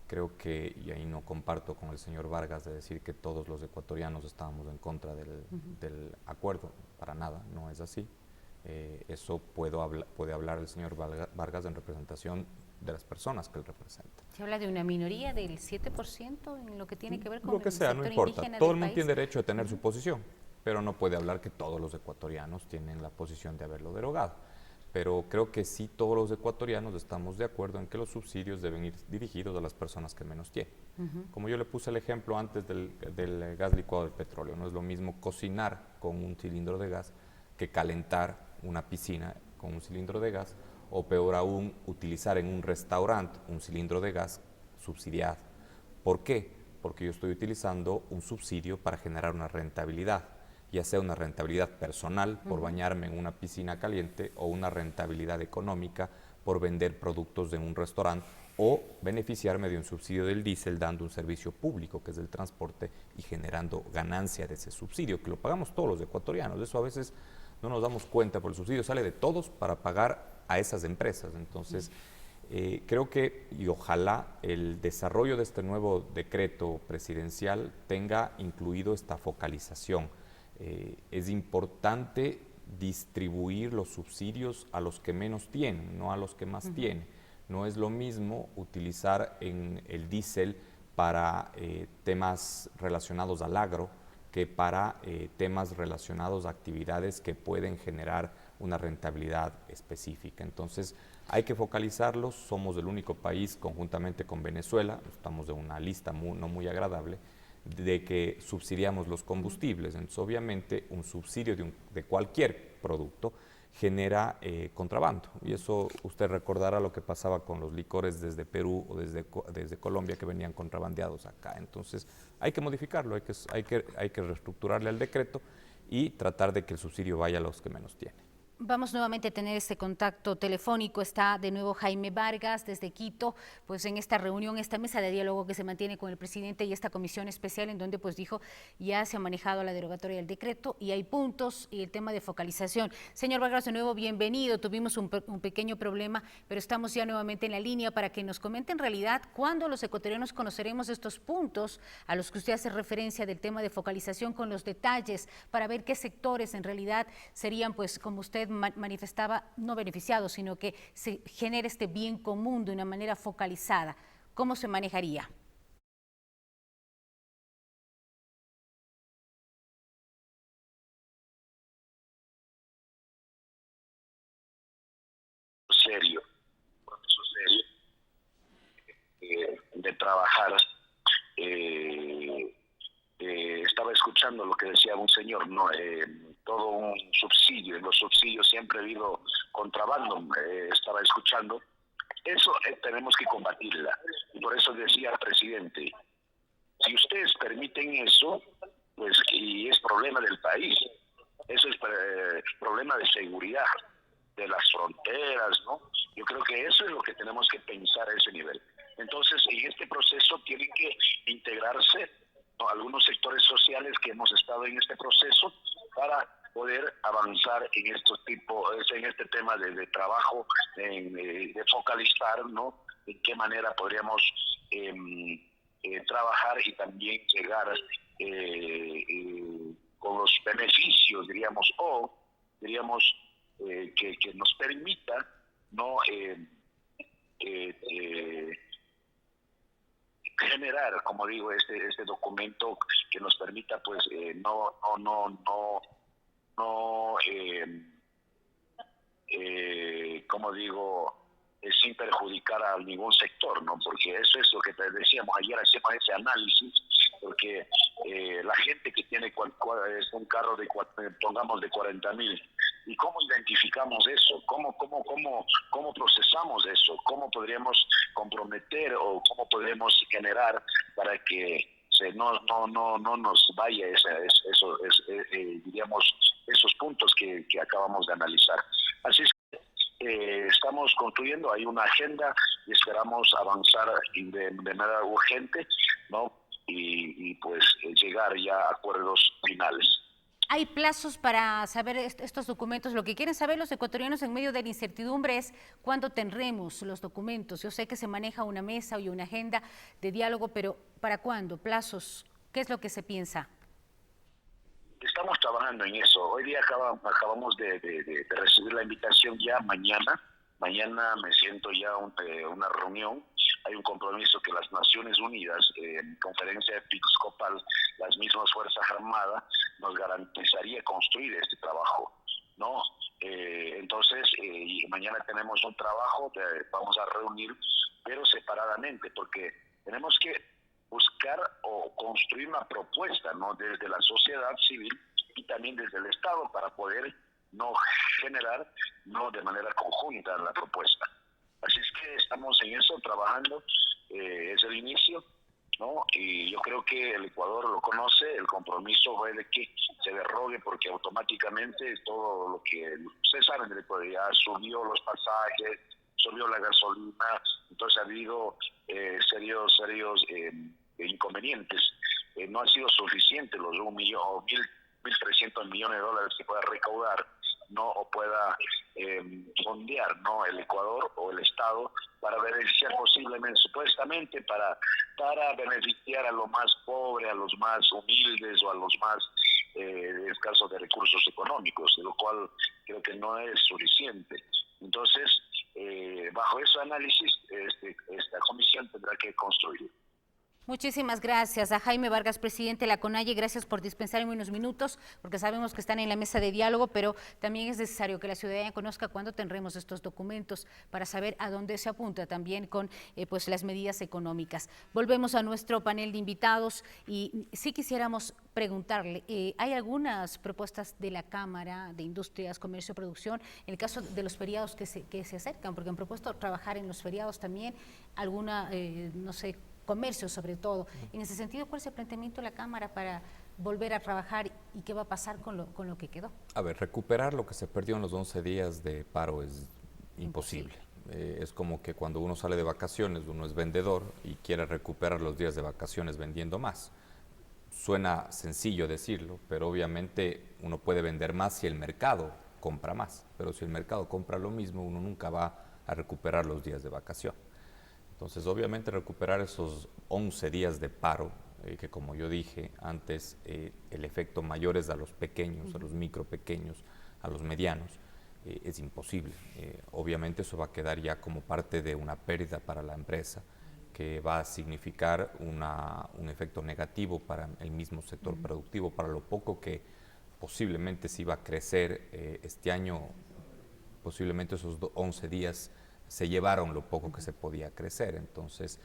Creo que, y ahí no comparto con el señor Vargas de decir que todos los ecuatorianos estábamos en contra del acuerdo, para nada, no es así. Eso puede hablar el señor Vargas en representación de las personas que él representa. Se habla de una minoría del 7% en lo que tiene que ver con lo que sea, no importa. Todo el mundo tiene derecho a tener su posición, pero no puede hablar que todos los ecuatorianos tienen la posición de haberlo derogado. Pero creo que sí, todos los ecuatorianos estamos de acuerdo en que los subsidios deben ir dirigidos a las personas que menos tienen. Como yo le puse el ejemplo antes del gas licuado del petróleo, no es lo mismo cocinar con un cilindro de gas que calentar una piscina con un cilindro de gas, o peor aún, utilizar en un restaurante un cilindro de gas subsidiado. ¿Por qué? Porque yo estoy utilizando un subsidio para generar una rentabilidad, ya sea una rentabilidad personal por bañarme en una piscina caliente, o una rentabilidad económica por vender productos en un restaurante, o beneficiarme de un subsidio del diésel dando un servicio público que es el transporte y generando ganancia de ese subsidio, que lo pagamos todos los ecuatorianos. Eso a veces no nos damos cuenta, porque el subsidio sale de todos para pagar a esas empresas. Entonces, creo que, y ojalá, el desarrollo de este nuevo decreto presidencial tenga incluido esta focalización. Es importante distribuir los subsidios a los que menos tienen, no a los que más tienen. No es lo mismo utilizar en el diésel para temas relacionados al agro que para temas relacionados a actividades que pueden generar una rentabilidad específica. Entonces, hay que focalizarlos. Somos el único país, conjuntamente con Venezuela, estamos en una lista no muy agradable, de que subsidiamos los combustibles. Entonces, obviamente, un subsidio de cualquier producto genera contrabando. Y eso usted recordará lo que pasaba con los licores desde Perú o desde Colombia, que venían contrabandeados acá. Entonces, hay que modificarlo, hay que reestructurarle al decreto y tratar de que el subsidio vaya a los que menos tienen. Vamos nuevamente a tener este contacto telefónico. Está de nuevo Jaime Vargas desde Quito, pues en esta reunión, esta mesa de diálogo que se mantiene con el presidente y esta comisión especial en donde pues dijo ya se ha manejado la derogatoria del decreto y hay puntos y el tema de focalización. Señor Vargas, de nuevo bienvenido. Tuvimos un pequeño problema, pero estamos ya nuevamente en la línea para que nos comente en realidad cuándo los ecuatorianos conoceremos estos puntos a los que usted hace referencia del tema de focalización con los detalles para ver qué sectores en realidad serían, pues como usted manifestaba, no beneficiados, sino que se genere este bien común de una manera focalizada. ¿Cómo se manejaría? Serio, de trabajar. Estaba escuchando lo que decía un señor, ¿no? Todo un subsidio, en los subsidios siempre ha habido contrabando, estaba escuchando. Eso tenemos que combatirla. Y por eso decía el presidente, si ustedes permiten eso, pues y es problema del país, eso es problema de seguridad, de las fronteras, ¿no? Yo creo que eso es lo que tenemos que pensar a ese nivel. Entonces, en este proceso tienen que integrarse, ¿no?, algunos sectores sociales que hemos estado en este proceso para poder avanzar en este tema de trabajo, de focalizar, ¿no?, en qué manera podríamos trabajar y también llegar con los beneficios, diríamos, que nos permita, ¿no?, generar, como digo, este documento que nos permita, pues, como digo, sin perjudicar a ningún sector, ¿no? Porque eso es lo que te decíamos ayer, hacemos ese análisis, porque la gente que tiene un carro pongamos de 40.000, ¿y cómo identificamos eso? ¿Cómo procesamos eso? ¿Cómo podríamos comprometer o cómo podemos generar para que no nos vaya diríamos, esos puntos que acabamos de analizar? Así es que estamos construyendo, hay una agenda y esperamos avanzar de manera urgente, ¿no? Y pues llegar ya a acuerdos finales. ¿Hay plazos para saber estos documentos? Lo que quieren saber los ecuatorianos en medio de la incertidumbre es cuándo tendremos los documentos. Yo sé que se maneja una mesa y una agenda de diálogo, pero ¿para cuándo? ¿Plazos? ¿Qué es lo que se piensa? Estamos trabajando en eso. Hoy día acabamos de recibir la invitación ya mañana. Mañana me siento ya una reunión. Hay un compromiso que las Naciones Unidas, en conferencia episcopal, las mismas Fuerzas Armadas, nos garantizaría construir este trabajo, ¿no? Entonces, mañana tenemos un trabajo, vamos a reunir, pero separadamente, porque tenemos que buscar o construir una propuesta, ¿no?, desde la sociedad civil y también desde el Estado para poder no generar, no de manera conjunta, la propuesta. Así es que estamos en eso trabajando, es el inicio, ¿no? Y yo creo que el Ecuador lo conoce, el compromiso fue de que se derrogue porque automáticamente todo lo que ustedes saben del Ecuador ya subió los pasajes, subió la gasolina, entonces ha habido serios inconvenientes. No ha sido suficiente los 1.300 millones de dólares que pueda recaudar, ¿no?, o pueda fondear, ¿no?, el Ecuador o el Estado para beneficiar posiblemente, supuestamente para beneficiar a los más pobres, a los más humildes o a los más escasos de recursos económicos, de lo cual creo que no es suficiente. Entonces, bajo ese análisis, esta comisión tendrá que construir. Muchísimas gracias a Jaime Vargas, presidente de la CONAIE. Gracias por dispensarme unos minutos, porque sabemos que están en la mesa de diálogo, pero también es necesario que la ciudadanía conozca cuándo tendremos estos documentos para saber a dónde se apunta también con pues las medidas económicas. Volvemos a nuestro panel de invitados y sí quisiéramos preguntarle, ¿hay algunas propuestas de la Cámara de Industrias, Comercio y Producción en el caso de los feriados que se acercan? Porque han propuesto trabajar en los feriados también, alguna, no sé, comercio sobre todo. En ese sentido, ¿cuál es el planteamiento de la Cámara para volver a trabajar y qué va a pasar con lo que quedó? A ver, recuperar lo que se perdió en los 11 días de paro es imposible. Es como que cuando uno sale de vacaciones, uno es vendedor y quiere recuperar los días de vacaciones vendiendo más. Suena sencillo decirlo, pero obviamente uno puede vender más si el mercado compra más. Pero si el mercado compra lo mismo, uno nunca va a recuperar los días de vacación. Entonces, obviamente, recuperar esos 11 días de paro, que como yo dije antes, el efecto mayor es a los pequeños, a los micro pequeños, a los medianos, es imposible. Obviamente eso va a quedar ya como parte de una pérdida para la empresa, que va a significar un efecto negativo para el mismo sector productivo, para lo poco que posiblemente se iba a crecer este año. Posiblemente esos 11 días se llevaron lo poco que se podía crecer. Entonces,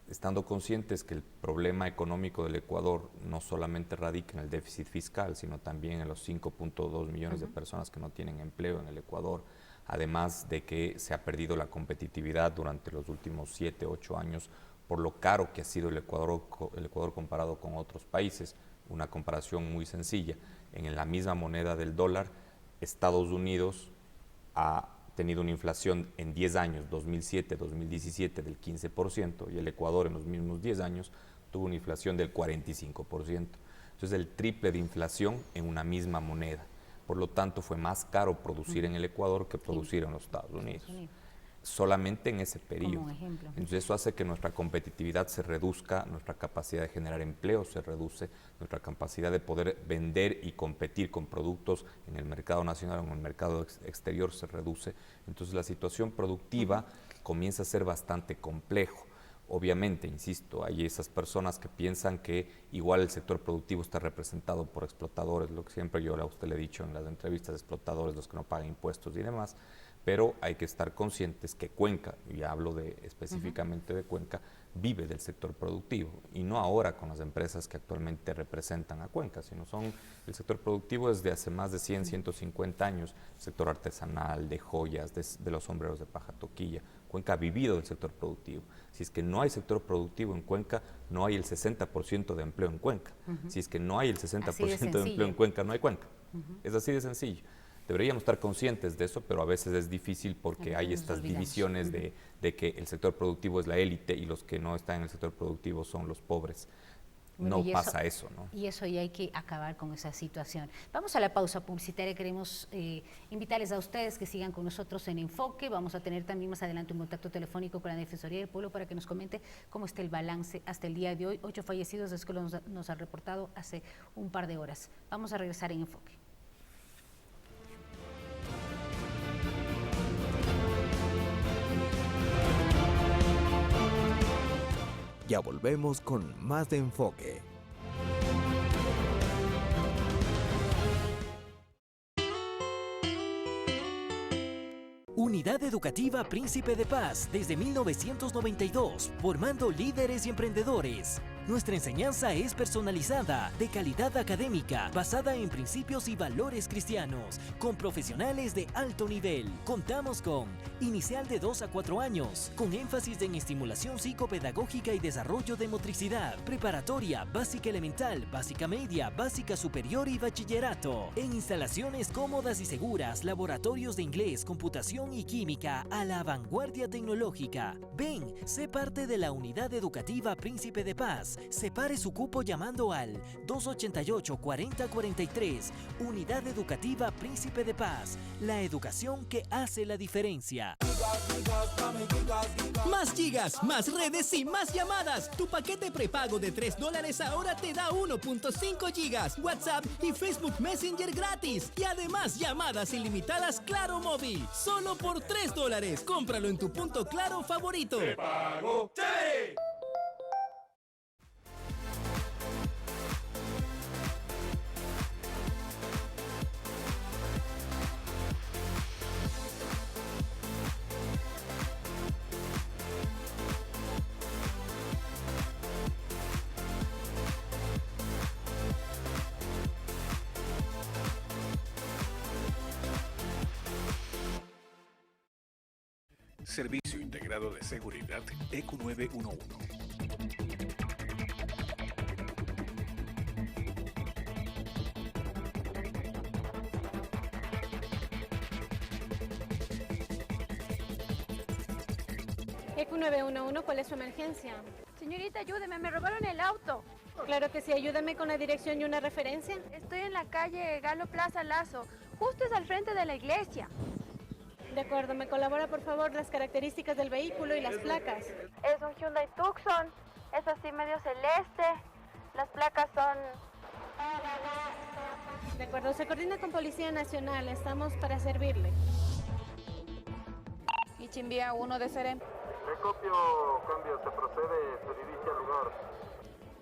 estando conscientes que el problema económico del Ecuador no solamente radica en el déficit fiscal, sino también en los 5.2 millones de personas que no tienen empleo en el Ecuador, además de que se ha perdido la competitividad durante los últimos 7, 8 años por lo caro que ha sido el Ecuador comparado con otros países. Una comparación muy sencilla: en la misma moneda del dólar, Estados Unidos ha tenido una inflación en 10 años, 2007-2017, del 15%, y el Ecuador en los mismos 10 años tuvo una inflación del 45%. Entonces, el triple de inflación en una misma moneda. Por lo tanto, fue más caro producir en el Ecuador que producir en los Estados Unidos. Solamente en ese periodo. Como ejemplo. Entonces eso hace que nuestra competitividad se reduzca, nuestra capacidad de generar empleo se reduce, nuestra capacidad de poder vender y competir con productos en el mercado nacional o en el mercado exterior se reduce. Entonces la situación productiva comienza a ser bastante complejo. Obviamente, insisto, hay esas personas que piensan que igual el sector productivo está representado por explotadores, lo que siempre yo a usted le he dicho en las entrevistas, explotadores, los que no pagan impuestos y demás. Pero hay que estar conscientes que Cuenca, y hablo específicamente de Cuenca, vive del sector productivo, y no ahora con las empresas que actualmente representan a Cuenca, sino el sector productivo desde hace más de 100, 150 años, sector artesanal, de joyas, de los sombreros de paja toquilla. Cuenca ha vivido del sector productivo. Si es que no hay sector productivo en Cuenca, no hay el 60% de empleo en Cuenca. Si es que no hay el 60% de empleo en Cuenca, no hay Cuenca. Es así de sencillo. Deberíamos estar conscientes de eso, pero a veces es difícil porque hay estas divisiones de que el sector productivo es la élite y los que no están en el sector productivo son los pobres. Bueno, no pasa eso, ¿no? Y eso ya hay que acabar con esa situación. Vamos a la pausa publicitaria. Queremos invitarles a ustedes que sigan con nosotros en Enfoque. Vamos a tener también más adelante un contacto telefónico con la Defensoría del Pueblo para que nos comente cómo está el balance hasta el día de hoy. 8 fallecidos es que nos han reportado hace un par de horas. Vamos a regresar en Enfoque. Ya volvemos con más de Enfoque. Unidad Educativa Príncipe de Paz, desde 1992, formando líderes y emprendedores. Nuestra enseñanza es personalizada, de calidad académica, basada en principios y valores cristianos, con profesionales de alto nivel. Contamos con inicial de 2 a 4 años, con énfasis en estimulación psicopedagógica y desarrollo de motricidad, preparatoria, básica elemental, básica media, básica superior y bachillerato. En instalaciones cómodas y seguras, laboratorios de inglés, computación y química a la vanguardia tecnológica. Ven, sé parte de la Unidad Educativa Príncipe de Paz. Separe su cupo llamando al 288-4043. Unidad Educativa Príncipe de Paz. La educación que hace la diferencia. Más gigas, más redes y más llamadas. Tu paquete prepago de $3 ahora te da 1.5 gigas, WhatsApp y Facebook Messenger gratis. Y además llamadas ilimitadas Claro Móvil. Solo por $3. Cómpralo en tu punto Claro favorito. ¡Prepago chévere! Servicio Integrado de Seguridad ECO 911. ECU 911, ¿cuál es su emergencia? Señorita, ayúdeme, me robaron el auto. Claro que sí, ayúdame con la dirección y una referencia. Estoy en la calle Galo Plaza Lazo, justo es al frente de la iglesia. De acuerdo, ¿me colabora por favor las características del vehículo y las placas? Es un Hyundai Tucson, es así medio celeste, las placas son... De acuerdo, se coordina con Policía Nacional, estamos para servirle. Y Chimbía 1 de Serem. Recopio, cambio, se procede, se dirige al lugar.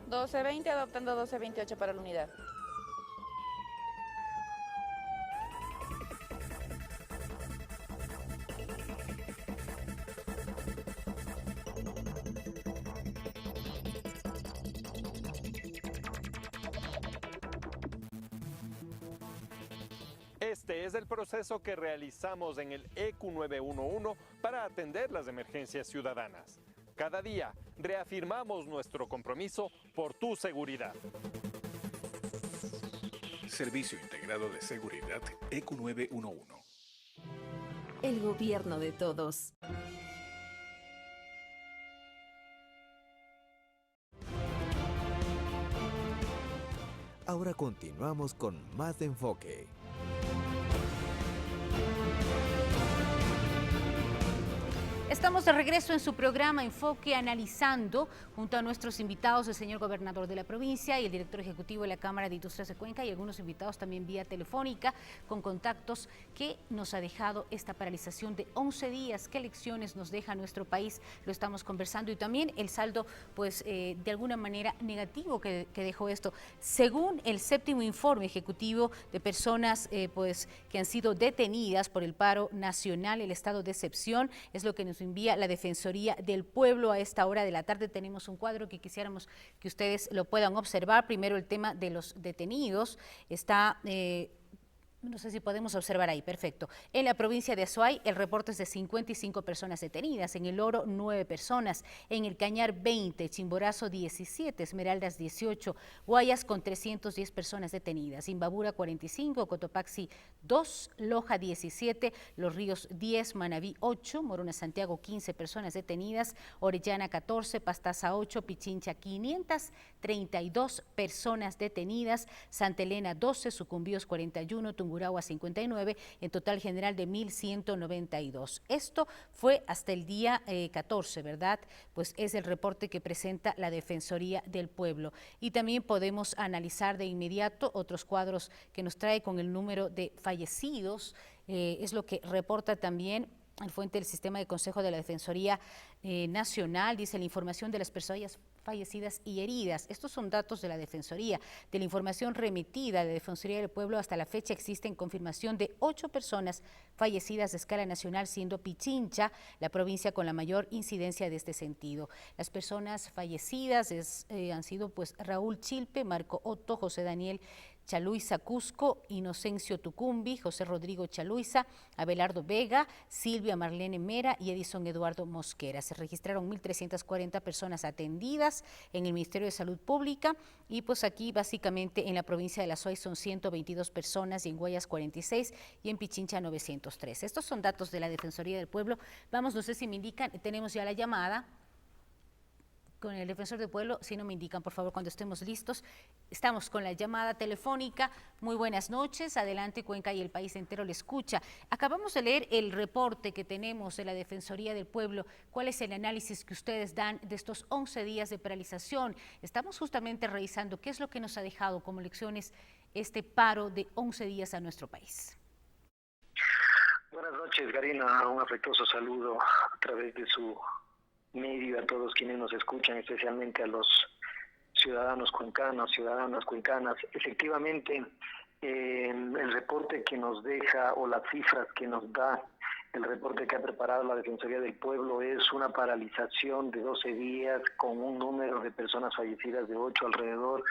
1220 adoptando 1228 para la unidad. Este es el proceso que realizamos en el ECU 911 para atender las emergencias ciudadanas. Cada día reafirmamos nuestro compromiso por tu seguridad. Servicio Integrado de Seguridad ECU 911. El gobierno de todos. Ahora continuamos con más de Enfoque. Estamos de regreso en su programa Enfoque, analizando junto a nuestros invitados el señor gobernador de la provincia y el director ejecutivo de la Cámara de Industrias de Cuenca y algunos invitados también vía telefónica con contactos que nos ha dejado esta paralización de 11 días. ¿Qué lecciones nos deja nuestro país? Lo estamos conversando y también el saldo, pues de alguna manera negativo que dejó esto. Según el séptimo informe ejecutivo de personas pues que han sido detenidas por el paro nacional, el estado de excepción, es lo que nos envía la Defensoría del Pueblo. A esta hora de la tarde tenemos un cuadro que quisiéramos que ustedes lo puedan observar. Primero el tema de los detenidos. Está... no sé si podemos observar ahí, perfecto. En la provincia de Azuay, el reporte es de 55 personas detenidas, en el Oro 9 personas, en el Cañar 20, Chimborazo 17, Esmeraldas 18, Guayas con 310 personas detenidas, Imbabura 45, Cotopaxi 2, Loja 17, Los Ríos 10, Manabí 8, Morona Santiago 15 personas detenidas, Orellana 14, Pastaza 8, Pichincha 532 personas detenidas, Santa Elena 12, Sucumbíos 41, Tungurahua 59, en total general de 1.192. Esto fue hasta el día 14, ¿verdad? Pues es el reporte que presenta la Defensoría del Pueblo. Y también podemos analizar de inmediato otros cuadros que nos trae con el número de fallecidos, es lo que reporta también el fuente del sistema de consejo de la Defensoría Nacional. Dice la información de las personas fallecidas y heridas. Estos son datos de la Defensoría. De la información remitida de la Defensoría del Pueblo hasta la fecha existen confirmación de 8 personas fallecidas de escala nacional, siendo Pichincha la provincia con la mayor incidencia de este sentido. Las personas fallecidas han sido pues Raúl Chilpe, Marco Otto, José Daniel Chaluiza Cusco, Inocencio Tucumbi, José Rodrigo Chaluiza, Abelardo Vega, Silvia Marlene Mera y Edison Eduardo Mosquera. Se registraron 1.340 personas atendidas en el Ministerio de Salud Pública y pues aquí básicamente en la provincia de La Azuay son 122 personas y en Guayas 46 y en Pichincha 903. Estos son datos de la Defensoría del Pueblo. Vamos, no sé si me indican, tenemos ya la llamada con el Defensor del Pueblo, si no me indican, por favor, cuando estemos listos. Estamos con la llamada telefónica. Muy buenas noches, adelante Cuenca y el país entero le escucha. Acabamos de leer el reporte que tenemos de la Defensoría del Pueblo. ¿Cuál es el análisis que ustedes dan de estos 11 días de paralización? Estamos justamente revisando qué es lo que nos ha dejado como lecciones este paro de 11 días a nuestro país. Buenas noches, Garina. Un afectuoso saludo a través de su medio a todos quienes nos escuchan, especialmente a los ciudadanos cuencanos, ciudadanas cuencanas. Efectivamente, el reporte que nos deja o las cifras que nos da el reporte que ha preparado la Defensoría del Pueblo es una paralización de 12 días con un número de personas fallecidas de 8 alrededor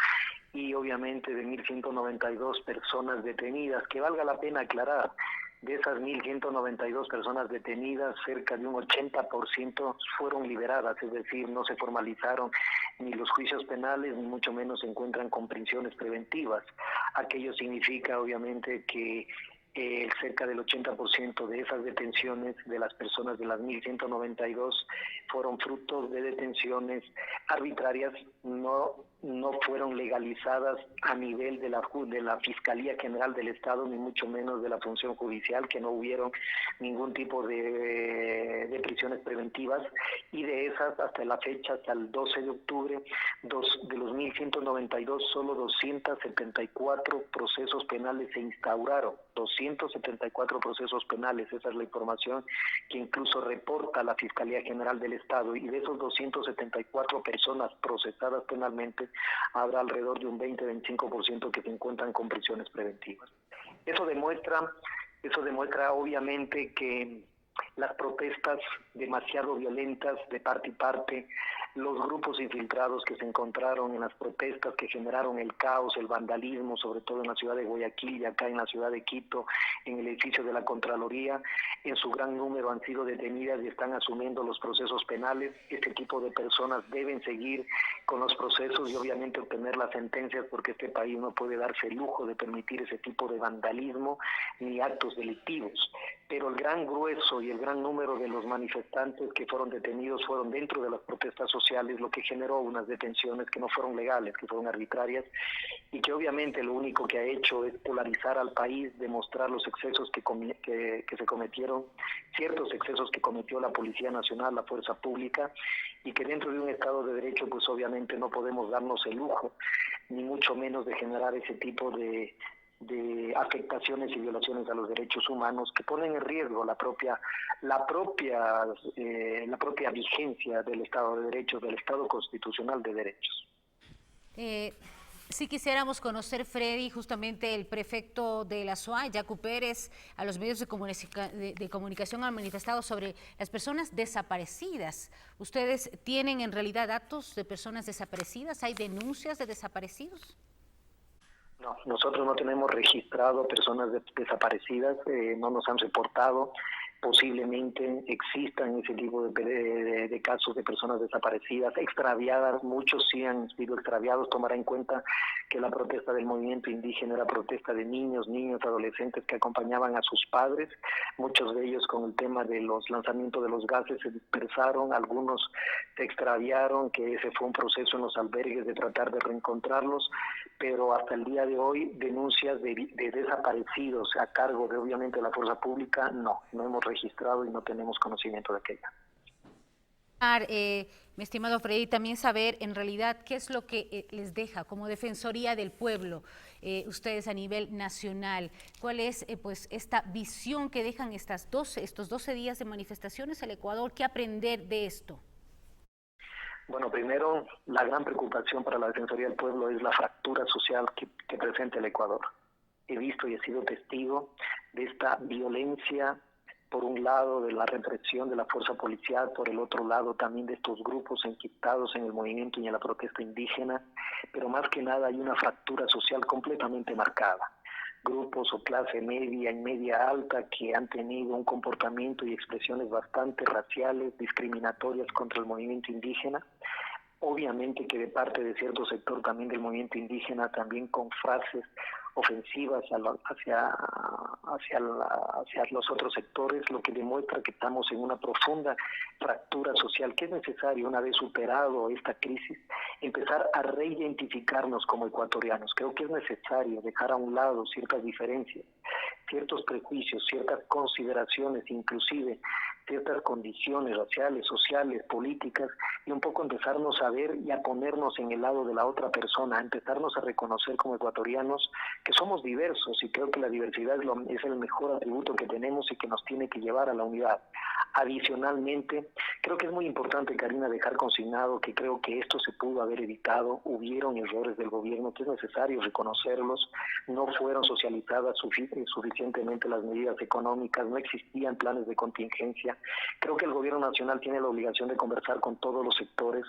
y obviamente de 1.192 personas detenidas, que valga la pena aclarar. De esas 1.192 personas detenidas, cerca de un 80% fueron liberadas, es decir, no se formalizaron ni los juicios penales, ni mucho menos se encuentran con prisiones preventivas. Aquello significa, obviamente, que el cerca del 80% de esas detenciones de las personas, de las 1.192, fueron frutos de detenciones arbitrarias, no fueron legalizadas a nivel de la Fiscalía General del Estado, ni mucho menos de la función judicial, que no hubieron ningún tipo de prisiones preventivas, y de esas hasta la fecha, hasta el 12 de octubre, de los 1.192, solo 274 procesos penales se instauraron, 274 procesos penales, esa es la información que incluso reporta la Fiscalía General del Estado, y de esos 274 personas procesadas penalmente, habrá alrededor de un 20-25% que se encuentran con prisiones preventivas. Eso demuestra obviamente que las protestas demasiado violentas de parte y parte, los grupos infiltrados que se encontraron en las protestas que generaron el caos, el vandalismo, sobre todo en la ciudad de Guayaquil y acá en la ciudad de Quito, en el edificio de la Contraloría, en su gran número han sido detenidas y están asumiendo los procesos penales. Este tipo de personas deben seguir con los procesos y obviamente obtener las sentencias, porque este país no puede darse el lujo de permitir ese tipo de vandalismo ni actos delictivos. Pero el gran grueso y el gran número de los manifestantes que fueron detenidos fueron dentro de las protestas sociales, lo que generó unas detenciones que no fueron legales, que fueron arbitrarias, y que obviamente lo único que ha hecho es polarizar al país, demostrar los excesos que se cometieron, ciertos excesos que cometió la Policía Nacional, la Fuerza Pública, y que dentro de un Estado de Derecho pues obviamente no podemos darnos el lujo, ni mucho menos de generar ese tipo de afectaciones y violaciones a los derechos humanos que ponen en riesgo la propia vigencia del Estado de Derecho, del Estado constitucional de derechos. Si quisiéramos conocer, Freddy, justamente el prefecto de la SUAY, Yacu Pérez, a los medios de comunicación han manifestado sobre las personas desaparecidas. ¿Ustedes tienen en realidad datos de personas desaparecidas? ¿Hay denuncias de desaparecidos? No, nosotros no tenemos registrado personas desaparecidas, no nos han reportado. Posiblemente existan ese tipo de casos de personas desaparecidas, extraviadas, muchos sí han sido extraviados. Tomará en cuenta que la protesta del movimiento indígena era protesta de niños, adolescentes que acompañaban a sus padres, muchos de ellos con el tema de los lanzamientos de los gases se dispersaron, algunos se extraviaron, que ese fue un proceso en los albergues de tratar de reencontrarlos, pero hasta el día de hoy denuncias de desaparecidos a cargo de obviamente la fuerza pública no hemos registrado y no tenemos conocimiento de aquella. Mi estimado Freddy, también saber en realidad qué es lo que les deja como Defensoría del Pueblo, ustedes a nivel nacional, cuál es pues esta visión que dejan estos 12 días de manifestaciones al Ecuador, qué aprender de esto. Bueno, primero, la gran preocupación para la Defensoría del Pueblo es la fractura social que presenta el Ecuador. He visto y he sido testigo de esta violencia, por un lado de la represión de la fuerza policial, por el otro lado también de estos grupos enquistados en el movimiento y en la protesta indígena, pero más que nada hay una fractura social completamente marcada. Grupos o clase media y media alta que han tenido un comportamiento y expresiones bastante raciales, discriminatorias contra el movimiento indígena, obviamente que de parte de cierto sector también del movimiento indígena, también con frases ofensivas hacia los otros sectores, lo que demuestra que estamos en una profunda fractura social, que es necesario, una vez superado esta crisis, empezar a reidentificarnos como ecuatorianos. Creo que es necesario dejar a un lado ciertas diferencias, ciertos prejuicios, ciertas consideraciones, inclusive ciertas condiciones raciales, sociales, políticas, y un poco empezarnos a ver y a ponernos en el lado de la otra persona, a empezarnos a reconocer como ecuatorianos que somos diversos, y creo que la diversidad es el mejor atributo que tenemos y que nos tiene que llevar a la unidad. Adicionalmente, creo que es muy importante, Karina, dejar consignado que creo que esto se pudo haber evitado, hubieron errores del gobierno que es necesario reconocerlos, no fueron socializadas suficientemente las medidas económicas, no existían planes de contingencia. Creo que el gobierno nacional tiene la obligación de conversar con todos los sectores,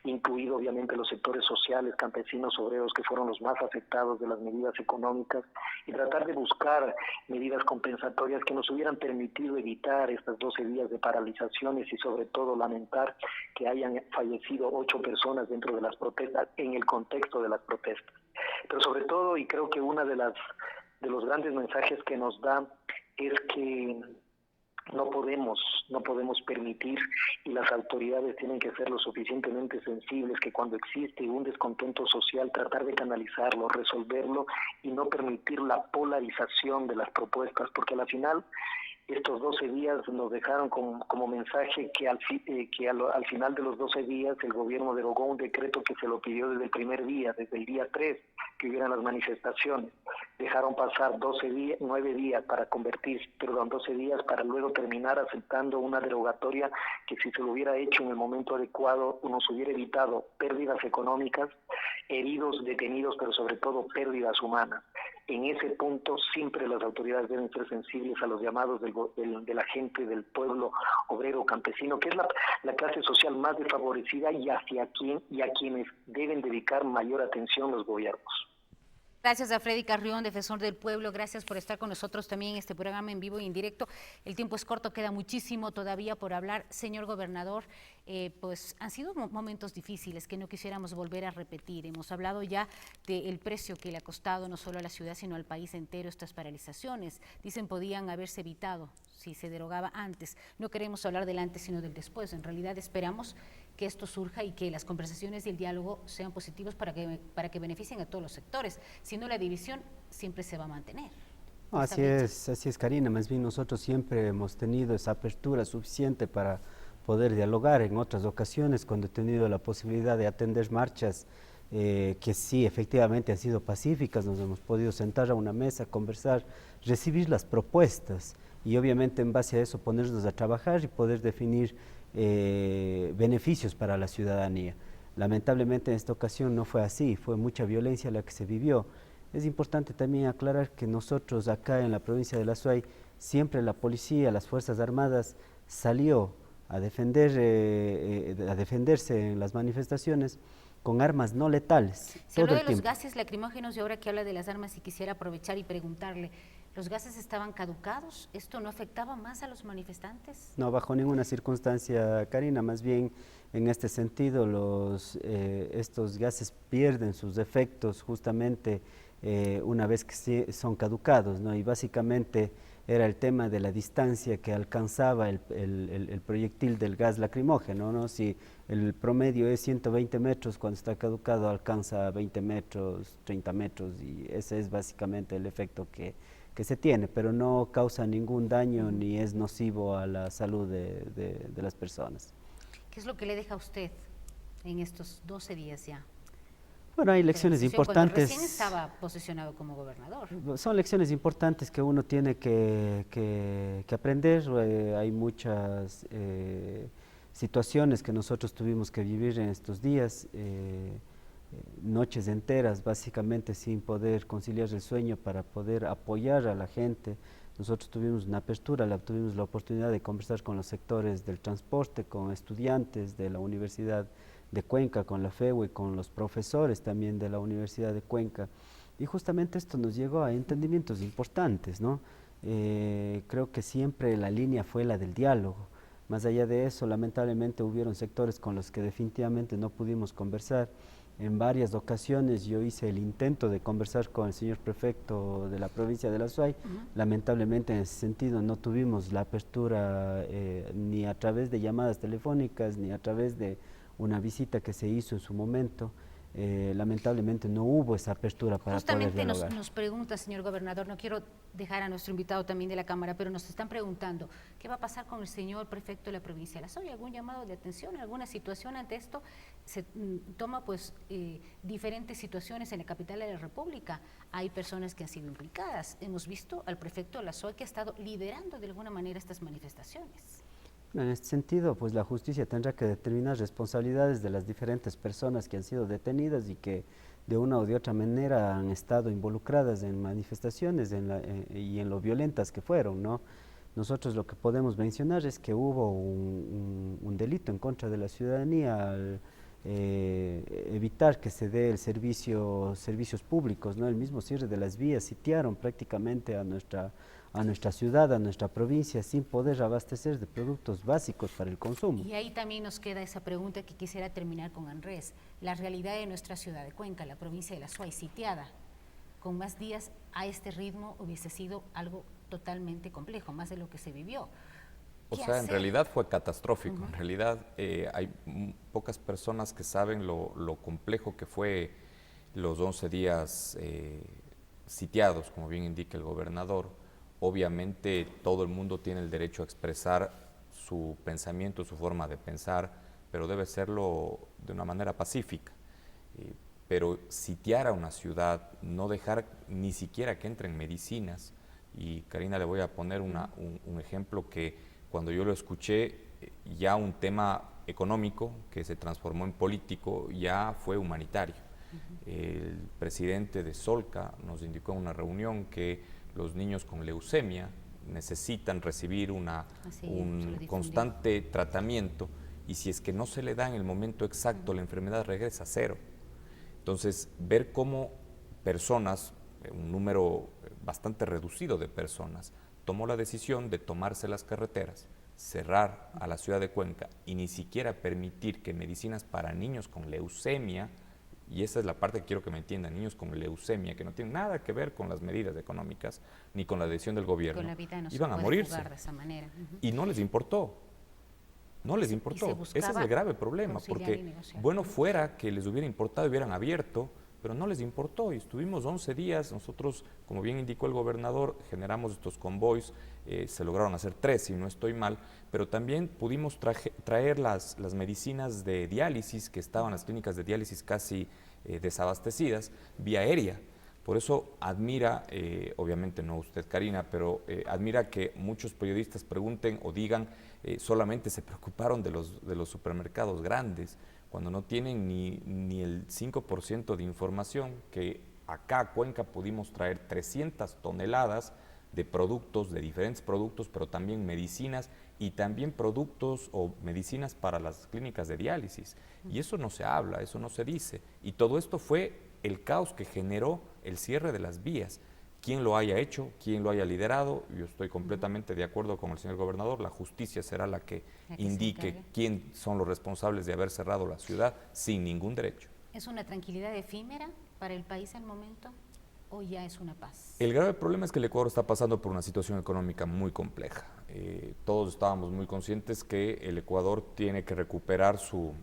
incluido obviamente los sectores sociales, campesinos, obreros, que fueron los más afectados de las medidas económicas, y tratar de buscar medidas compensatorias que nos hubieran permitido evitar estas 12 días de paralizaciones y sobre todo lamentar que hayan fallecido 8 personas dentro de las protestas, en el contexto de las protestas. Pero sobre todo, y creo que una de los grandes mensajes que nos da es que no podemos permitir, y las autoridades tienen que ser lo suficientemente sensibles, que cuando existe un descontento social tratar de canalizarlo, resolverlo y no permitir la polarización de las propuestas, porque al final estos 12 días nos dejaron como mensaje que al final de los 12 días el gobierno derogó un decreto que se lo pidió desde el primer día, desde el día 3, que hubieran las manifestaciones. Dejaron pasar 9 días para 12 días para luego terminar aceptando una derogatoria que si se lo hubiera hecho en el momento adecuado nos hubiera evitado pérdidas económicas, heridos, detenidos, pero sobre todo pérdidas humanas. En ese punto siempre las autoridades deben ser sensibles a los llamados de la gente, del pueblo obrero campesino, que es la clase social más desfavorecida y a quienes deben dedicar mayor atención los gobiernos. Gracias a Freddy Carrión, defensor del pueblo. Gracias por estar con nosotros también en este programa en vivo y en directo. El tiempo es corto, queda muchísimo todavía por hablar. Señor gobernador, pues han sido momentos difíciles que no quisiéramos volver a repetir. Hemos hablado ya del precio que le ha costado no solo a la ciudad, sino al país entero estas paralizaciones. Dicen podían haberse evitado si se derogaba antes. No queremos hablar del antes, sino del después. En realidad esperamos que esto surja y que las conversaciones y el diálogo sean positivos para que beneficien a todos los sectores. Si no, la división siempre se va a mantener. Así es, Karina. Más bien nosotros siempre hemos tenido esa apertura suficiente para poder dialogar. En otras ocasiones, cuando he tenido la posibilidad de atender marchas que sí, efectivamente han sido pacíficas, nos hemos podido sentar a una mesa, conversar, recibir las propuestas y obviamente en base a eso ponernos a trabajar y poder definir beneficios para la ciudadanía. Lamentablemente en esta ocasión no fue así, fue mucha violencia la que se vivió. Es importante también aclarar que nosotros acá en la provincia de La Suay, siempre la policía, las Fuerzas Armadas salió a defenderse en las manifestaciones con armas no letales. Se habló de los gases lacrimógenos y ahora que habla de las armas y quisiera aprovechar y preguntarle, ¿los gases estaban caducados? ¿Esto no afectaba más a los manifestantes? No, bajo ninguna circunstancia, Karina. Más bien, en este sentido, estos gases pierden sus efectos justamente una vez que son caducados, ¿no? Y básicamente era el tema de la distancia que alcanzaba el proyectil del gas lacrimógeno, ¿no? Si el promedio es 120 metros, cuando está caducado alcanza 20 metros, 30 metros, y ese es básicamente el efecto que se tiene, pero no causa ningún daño ni es nocivo a la salud de las personas. ¿Qué es lo que le deja a usted en estos 12 días ya? Bueno, hay lecciones importantes. Recién estaba posicionado como gobernador. Son lecciones importantes que uno tiene que aprender. Hay muchas situaciones que nosotros tuvimos que vivir en estos días, noches enteras básicamente sin poder conciliar el sueño para poder apoyar a la gente. Nosotros tuvimos una apertura, tuvimos la oportunidad de conversar con los sectores del transporte, con estudiantes de la Universidad de Cuenca, con la FEU y con los profesores también de la Universidad de Cuenca. Y justamente esto nos llegó a entendimientos importantes, ¿no? Creo que siempre la línea fue la del diálogo. Más allá de eso, lamentablemente hubieron sectores con los que definitivamente no pudimos conversar. En varias ocasiones yo hice el intento de conversar con el señor prefecto de la provincia de La Suay. Lamentablemente en ese sentido no tuvimos la apertura ni a través de llamadas telefónicas ni a través de una visita que se hizo en su momento. Lamentablemente no hubo esa apertura para poder dialogar. Justamente nos pregunta, señor gobernador, no quiero dejar a nuestro invitado también de la Cámara, pero nos están preguntando, ¿qué va a pasar con el señor prefecto de la provincia de La Suay? ¿Algún llamado de atención, alguna situación ante esto? Se toma pues diferentes situaciones en la capital de la República. Hay personas que han sido implicadas. Hemos visto al prefecto de La Suay que ha estado liderando de alguna manera estas manifestaciones. En este sentido, pues la justicia tendrá que determinar responsabilidades de las diferentes personas que han sido detenidas y que de una o de otra manera han estado involucradas en manifestaciones y en lo violentas que fueron, ¿no? Nosotros lo que podemos mencionar es que hubo un delito en contra de la ciudadanía al evitar que se dé el servicios públicos, ¿no? El mismo cierre de las vías sitiaron prácticamente a nuestra ciudad, a nuestra provincia, sin poder abastecer de productos básicos para el consumo. Y ahí también nos queda esa pregunta que quisiera terminar con Andrés. La realidad de nuestra ciudad de Cuenca, la provincia de La Suay, sitiada, con más días a este ritmo hubiese sido algo totalmente complejo, más de lo que se vivió. O sea, en realidad fue catastrófico. En realidad hay pocas personas que saben lo complejo que fue los 11 días sitiados, como bien indica el gobernador. Obviamente todo el mundo tiene el derecho a expresar su pensamiento, su forma de pensar, pero debe serlo de una manera pacífica. Pero sitiar a una ciudad, no dejar ni siquiera que entren medicinas, y Karina, le voy a poner un ejemplo que cuando yo lo escuché, ya un tema económico que se transformó en político, ya fue humanitario. El presidente de Solca nos indicó en una reunión que los niños con leucemia necesitan recibir un constante tratamiento, y si es que no se le da en el momento exacto, la enfermedad regresa a cero. Entonces, ver cómo personas, un número bastante reducido de personas, tomó la decisión de tomarse las carreteras, cerrar a la ciudad de Cuenca y ni siquiera permitir que medicinas para niños con leucemia, y esa es la parte que quiero que me entiendan, niños con leucemia, que no tienen nada que ver con las medidas económicas ni con la decisión del gobierno, iban a morirse. De esa manera. Y no les importó. No les importó. Ese es el grave problema, porque bueno fuera que les hubiera importado y hubieran abierto, pero no les importó, y estuvimos 11 días, nosotros, como bien indicó el gobernador, generamos estos convoys, se lograron hacer 3, si no estoy mal, pero también pudimos traer las medicinas de diálisis, que estaban las clínicas de diálisis casi desabastecidas, vía aérea. Por eso admira, obviamente no usted, Karina, pero admira que muchos periodistas pregunten o digan, solamente se preocuparon de los supermercados grandes, cuando no tienen ni el 5% de información, que acá a Cuenca pudimos traer 300 toneladas de productos, de diferentes productos, pero también medicinas y también productos o medicinas para las clínicas de diálisis. Y eso no se habla, eso no se dice. Y todo esto fue el caos que generó el cierre de las vías. Quien lo haya hecho, quien lo haya liderado, yo estoy completamente de acuerdo con el señor gobernador, la justicia será la que indique quién son los responsables de haber cerrado la ciudad sin ningún derecho. ¿Es una tranquilidad efímera para el país al momento o ya es una paz? El grave problema es que el Ecuador está pasando por una situación económica muy compleja. Todos estábamos muy conscientes que el Ecuador tiene que recuperar su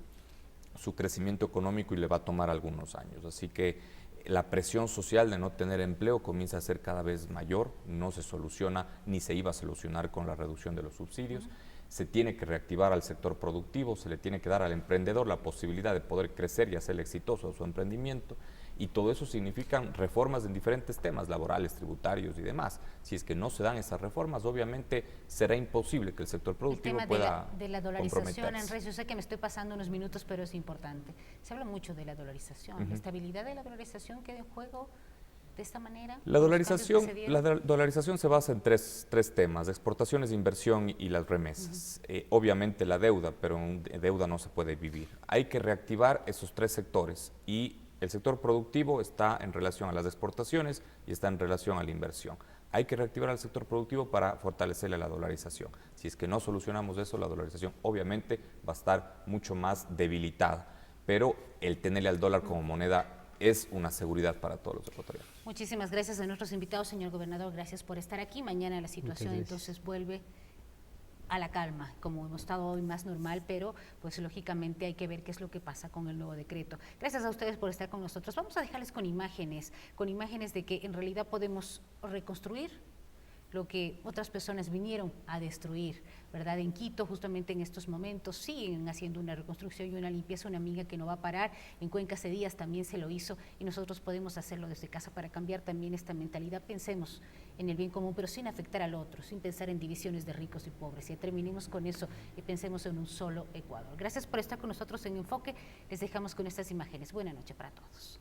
crecimiento económico y le va a tomar algunos años, así que la presión social de no tener empleo comienza a ser cada vez mayor, no se soluciona ni se iba a solucionar con la reducción de los subsidios. Se tiene que reactivar al sector productivo, se le tiene que dar al emprendedor la posibilidad de poder crecer y hacer exitoso su emprendimiento, y todo eso significan reformas en diferentes temas laborales, tributarios y demás. Si es que no se dan esas reformas, obviamente será imposible que el sector productivo pueda de la dolarización, comprometerse. yo sé que me estoy pasando unos minutos, pero es importante. Se habla mucho de la dolarización, la estabilidad de la dolarización queda en juego de esta manera. La dolarización se basa en tres temas: exportaciones, inversión y las remesas. Obviamente la deuda, pero en deuda no se puede vivir. Hay que reactivar esos 3 sectores, y el sector productivo está en relación a las exportaciones y está en relación a la inversión. Hay que reactivar al sector productivo para fortalecerle la dolarización. Si es que no solucionamos eso, la dolarización obviamente va a estar mucho más debilitada, pero el tenerle al dólar como moneda es una seguridad para todos los ecuatorianos. Muchísimas gracias a nuestros invitados, señor gobernador, gracias por estar aquí. Mañana la situación entonces vuelve a la calma, como hemos estado hoy más normal, pero pues lógicamente hay que ver qué es lo que pasa con el nuevo decreto. Gracias a ustedes por estar con nosotros. Vamos a dejarles con imágenes de que en realidad podemos reconstruir lo que otras personas vinieron a destruir, ¿verdad? En Quito, justamente en estos momentos, siguen haciendo una reconstrucción y una limpieza, una amiga que no va a parar. En Cuenca hace días también se lo hizo, y nosotros podemos hacerlo desde casa para cambiar también esta mentalidad. Pensemos en el bien común, pero sin afectar al otro, sin pensar en divisiones de ricos y pobres. Y terminemos con eso y pensemos en un solo Ecuador. Gracias por estar con nosotros en Enfoque. Les dejamos con estas imágenes. Buena noche para todos.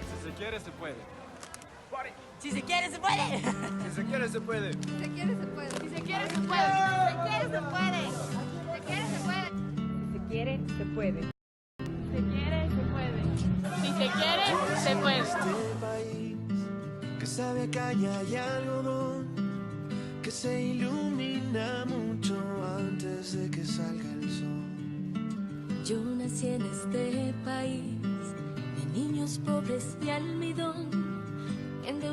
Si se quiere, se puede. Si se quiere, se puede. Si se quiere, se puede. Si se quiere, se puede. Si se quiere, se puede. Si se quiere, se puede. Si se quiere, se puede. Si se quiere, se puede. Si se quiere, se puede. Si se quiere, se puede. Este país que sabe a caña y algodón, que se ilumina mucho antes de que salga el sol. Yo nací en este país de niños pobres y almidón.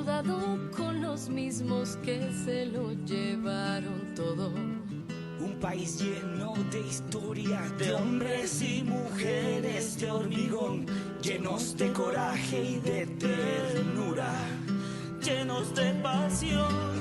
endeudado con los mismos que se lo llevaron todo. Un país lleno de historia, de hombres y mujeres de hormigón, llenos de coraje y de ternura, llenos de pasión.